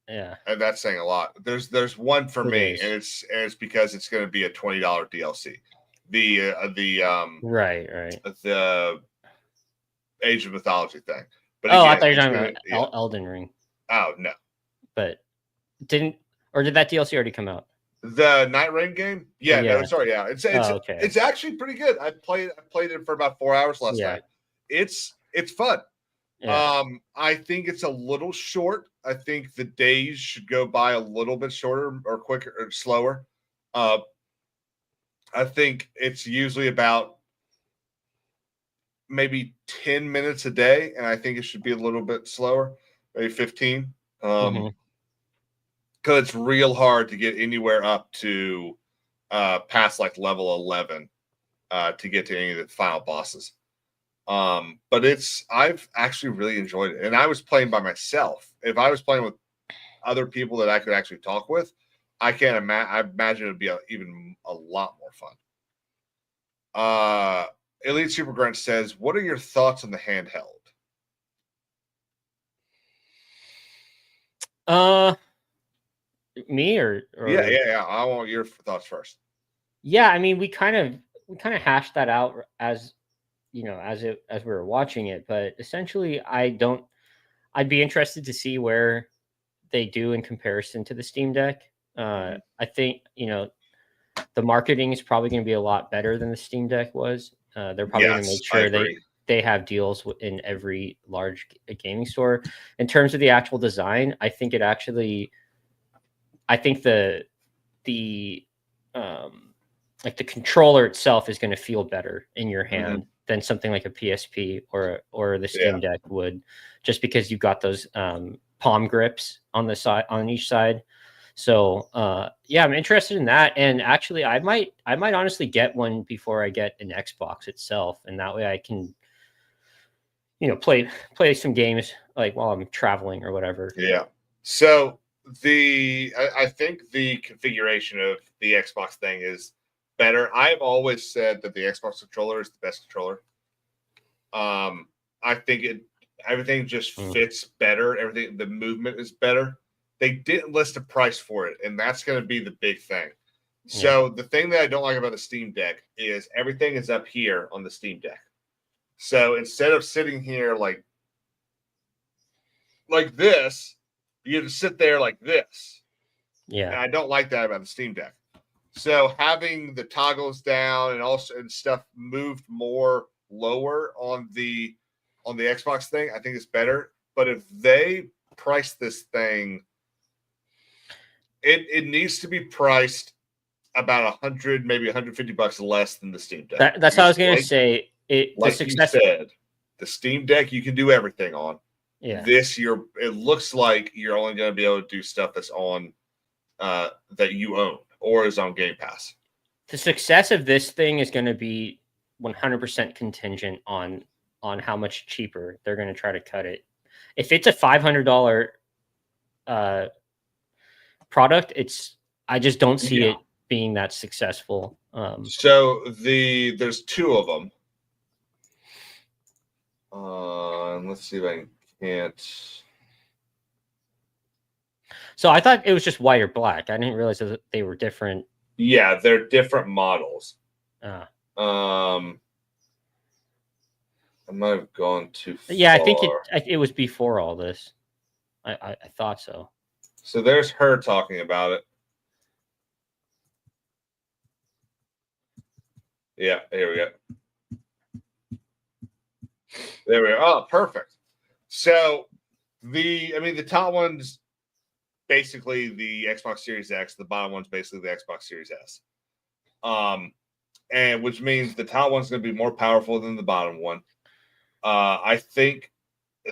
Yeah, and that's saying a lot. There's one for me, and it's because it's going to be a $20 DLC. The Age of Mythology thing. But again, I thought you were talking about Elden Ring. Oh no, but did that DLC already come out? The Night Rain game? Yeah. No, sorry, yeah. It's actually pretty good. I played it for about 4 hours last night. It's fun. Yeah. I think it's a little short. I think the days should go by a little bit shorter or quicker or slower. I think it's usually about maybe 10 minutes a day, and I think it should be a little bit slower, maybe 15. Because it's real hard to get anywhere up to past like level 11 to get to any of the final bosses. But I've actually really enjoyed it. And I was playing by myself. If I was playing with other people that I could actually talk with, I can't imagine. I imagine it'd be even a lot more fun. Elite Super Grunt says, "What are your thoughts on the handheld?" Me or yeah. I want your thoughts first. Yeah, I mean, we kind of hashed that out as as we were watching it, but essentially, I'd be interested to see where they do in comparison to the Steam Deck. I think the marketing is probably going to be a lot better than the Steam Deck was. They're probably going to Yes, make I sure agree. they have deals in every large gaming store. In terms of the actual design, I think the like the controller itself is going to feel better in your hand than something like a PSP or the Steam Deck would, just because you've got those palm grips on the side on each side. So yeah, I'm interested in that, and actually, I might honestly get one before I get an Xbox itself, and that way I can play some games like while I'm traveling or whatever. Yeah. So I think the configuration of the Xbox thing is better. I've always said that the Xbox controller is the best controller. I think everything just fits better. Everything, the movement is better. They didn't list a price for it, and that's going to be the big thing. So the thing that I don't like about the Steam Deck is everything is up here on the Steam Deck. So instead of sitting here like this, you have to sit there like this. Yeah. And I don't like that about the Steam Deck. So having the toggles down and stuff moved more lower on the Xbox thing, I think is better. But if they price this thing, it needs to be priced about $100, maybe $150 less than the Steam Deck. That's how I was going to say. You said, the Steam Deck you can do everything on. Yeah. It looks like you're only going to be able to do stuff that's on that you own or is on Game Pass. The success of this thing is going to be 100% contingent on how much cheaper they're going to try to cut it. If it's a $500 product, I just don't see it being that successful. So there's two of them. Let's see if I can't. So I thought it was just white or black. I didn't realize that they were different. Yeah, they're different models. Ah. I might have gone too far. Yeah, I think it was before all this. I thought so. So there's her talking about it. Yeah, here we go. There we go. Oh, perfect. So the top one's basically the Xbox Series X. The bottom one's basically the Xbox Series S. And which means the top one's going to be more powerful than the bottom one. I think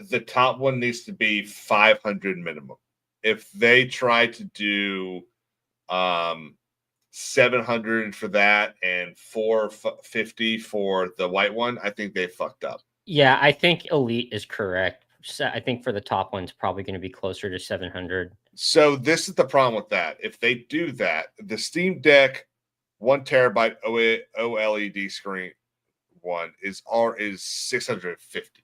the top one needs to be 500 minimum. If they try to do 700 for that and 450 for the white one, I think they fucked up. Yeah, I think Elite is correct. I think for the top one's probably going to be closer to 700. So this is the problem with that. If they do that, the Steam Deck 1 terabyte OLED screen one is 650.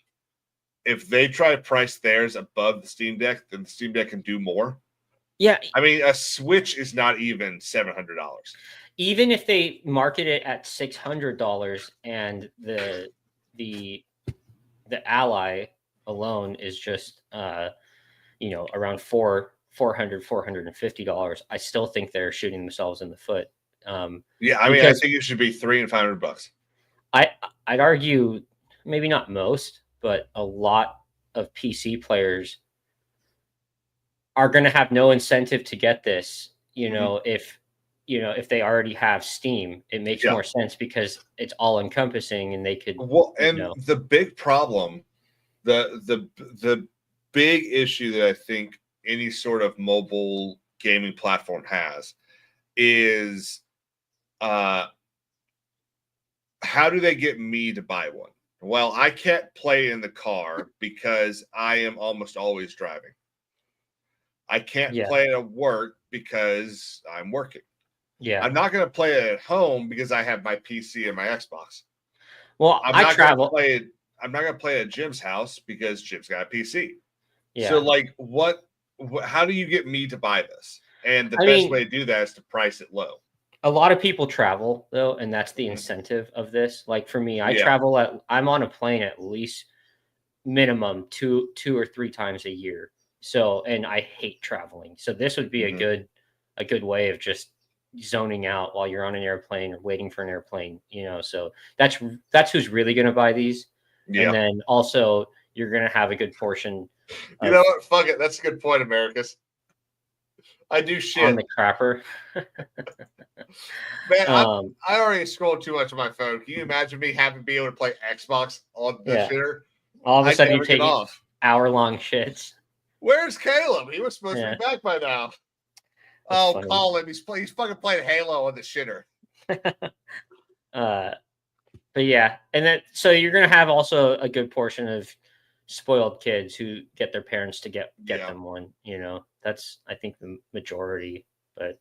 If they try to price theirs above the Steam Deck, then the Steam Deck can do more. Yeah, I mean, a Switch is not even $700. Even if they market it at $600 and the Ally alone is just around $450, I still think they're shooting themselves in the foot. Yeah, I mean, I think it should be $300 and $500. I'd argue maybe not most, but a lot of PC players are going to have no incentive to get this. If they already have Steam, it makes more sense because it's all encompassing and they could. Well, and the big problem, the big issue that I think any sort of mobile gaming platform has is how do they get me to buy one? Well, I can't play in the car because I am almost always driving. I can't play it at work because I'm working. Yeah. I'm not going to play it at home because I have my PC and my Xbox. Well, I travel. I'm not going to play at Jim's house because Jim's got a PC. Yeah. So, like, how do you get me to buy this? And the I best mean- way to do that is to price it low. A lot of people travel though, and that's the incentive of this. Like for me, Yeah. I'm on a plane at least minimum two or three times a year. So, and I hate traveling. So this would be a good way of just zoning out while you're on an airplane or waiting for an airplane, So that's who's really going to buy these. Yeah. And then also you're going to have a good portion. You know what? Fuck it. That's a good point, Americus. I do shit on the crapper. Man, I already scrolled too much on my phone. Can you imagine me having to be able to play Xbox on the shitter? All of a sudden, never you take get off. hour-long shits. Where's Caleb? He was supposed to be back by now. That's funny. Call him. He's fucking playing Halo on the shitter. But yeah, and then so you're gonna have also a good portion of spoiled kids who get their parents to get them one. That's I think the majority, but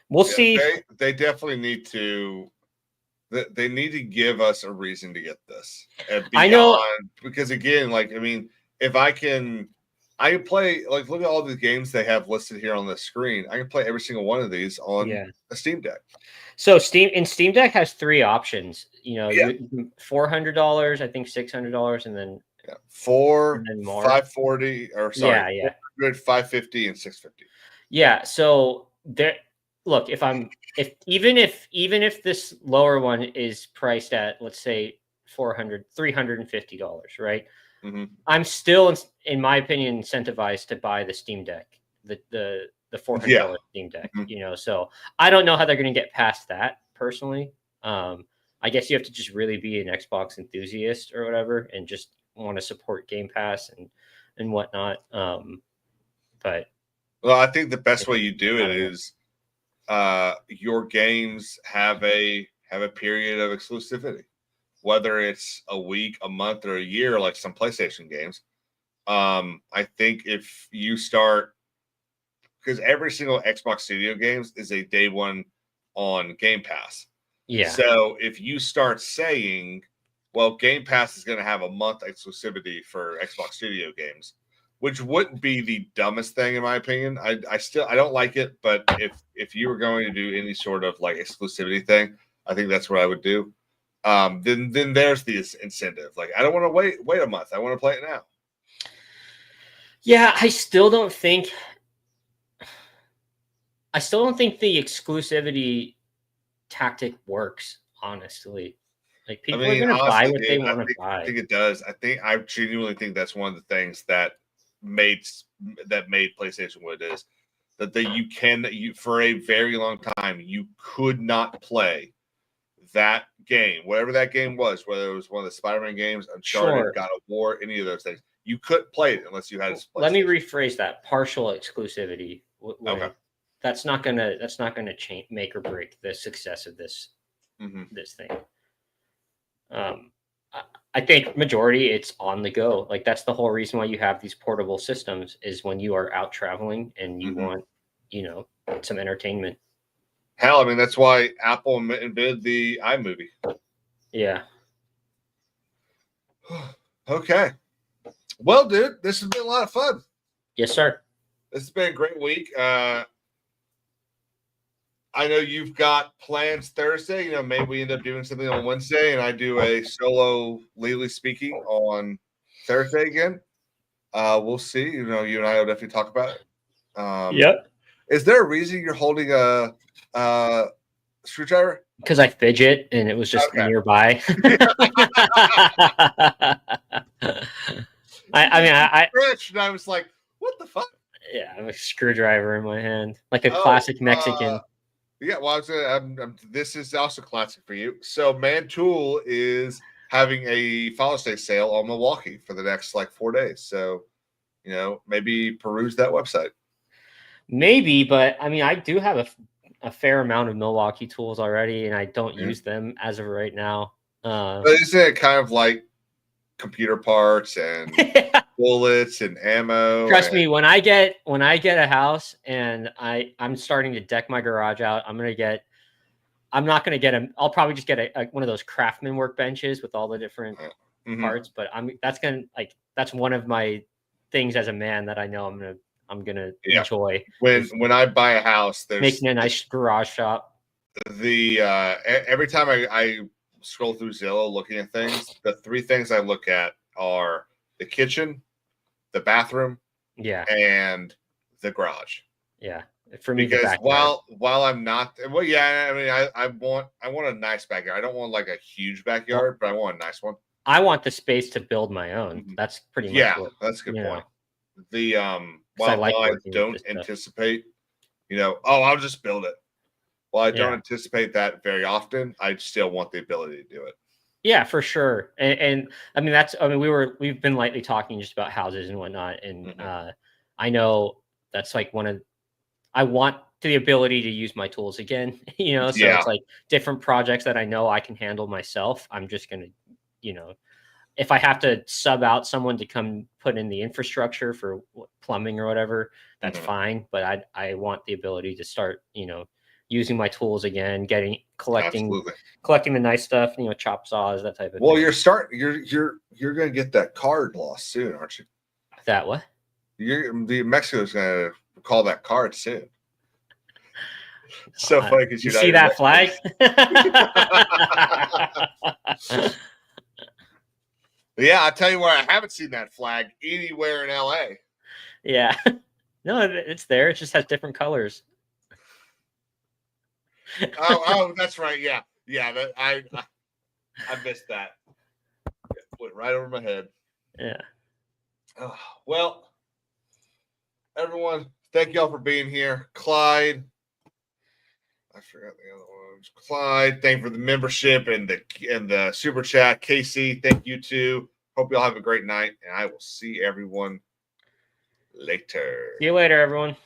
we'll see. They definitely need to. They need to give us a reason to get this. I know, because again, if I can play. Look at all the games they have listed here on the screen. I can play every single one of these on a Steam Deck. So Steam Deck has 3 options. $400, I think $600, and then $400, and then more. $540, or sorry, $400, $550, and $650. Yeah. So there. Look, even if this lower one is priced at, let's say, $350, right? Mm-hmm. I'm still, in my opinion, incentivized to buy the Steam Deck, the $400 Steam Deck. So I don't know how they're going to get past that personally. I guess you have to just really be an Xbox enthusiast or whatever, and just want to support Game Pass and whatnot. But I think the best way you do it is your games have a period of exclusivity, whether it's a week, a month, or a year, like some PlayStation games. I think if you start, because every single Xbox Studio games is a day one on Game Pass. Yeah. So if you start saying, well, Game Pass is going to have a month exclusivity for Xbox Studio games, which wouldn't be the dumbest thing in my opinion. I don't like it, but if you were going to do any sort of like exclusivity thing, I think that's what I would do. Then there's the incentive. Like, I don't want to wait a month. I want to play it now. Yeah, I still don't think the exclusivity tactic works, honestly. Like, people are going to buy what they want to buy. I think it does. I genuinely think that's one of the things that made PlayStation what it is. That for a very long time you could not play that game, whatever that game was, whether it was one of the Spider-Man games, Uncharted, God of War, any of those things. You couldn't play it unless you had. Let me rephrase that: partial exclusivity. Okay. That's not gonna change, make or break the success of this this thing. I think majority it's on the go. Like, that's the whole reason why you have these portable systems, is when you are out traveling and you want, some entertainment. Hell, I mean, that's why Apple invented the iMovie. Yeah. Okay. Well, dude, this has been a lot of fun. Yes, sir. This has been a great week. I know you've got plans Thursday. Maybe we end up doing something on Wednesday, and I do a solo legally speaking on Thursday again. We'll see. You and I will definitely talk about it. Yep. Is there a reason you're holding a screwdriver? Because I fidget, and it was just nearby. I stretched, and I was like, "What the fuck?" Yeah, I have a screwdriver in my hand, like a classic Mexican. Yeah, well, this is also classic for you. So, Mantool is having a Father's Day sale on Milwaukee for the next 4 days. So, maybe peruse that website. Maybe, but I mean, I do have a fair amount of Milwaukee tools already, and I don't use them as of right now. But isn't it kind of like computer parts and bullets and ammo? Trust me, when I get a house and I'm starting to deck my garage out, I'll probably just get one of those Craftsman workbenches with all the different parts. But that's one of my things as a man that I know I'm I'm gonna enjoy. When I buy a house, there's making a nice garage shop. Every time I scroll through Zillow looking at things, the 3 things I look at are the kitchen, the bathroom, and the garage. Yeah, for me, because while I'm not I mean I want a nice backyard. I don't want like a huge backyard, but I want a nice one. I want the space to build my own. That's pretty much what, that's a good point. Know. While I don't anticipate, I'll just build it. While I don't anticipate that very often, I still want the ability to do it. Yeah, for sure. And I mean we've been lightly talking just about houses and whatnot, and I know that's like I want the ability to use my tools again, so it's like different projects that I know I can handle myself. I'm just gonna, if I have to sub out someone to come put in the infrastructure for plumbing or whatever, that's fine. But I want the ability to start, using my tools again, collecting the nice stuff, chop saws, that type of thing. Well, you're gonna get that card lost soon, aren't you? That what? Mexico's gonna call that card soon. So funny because you see that flag? Yeah, I'll tell you where I haven't seen that flag anywhere in LA. Yeah. No, it's there. It just has different colors. Oh, that's right. Yeah. I missed that. It went right over my head. Yeah. Oh, well, everyone, thank y'all for being here. Clyde, I forgot the other ones. Clyde, thank you for the membership and the super chat. Casey, thank you too. Hope y'all have a great night, and I will see everyone later. See you later, everyone.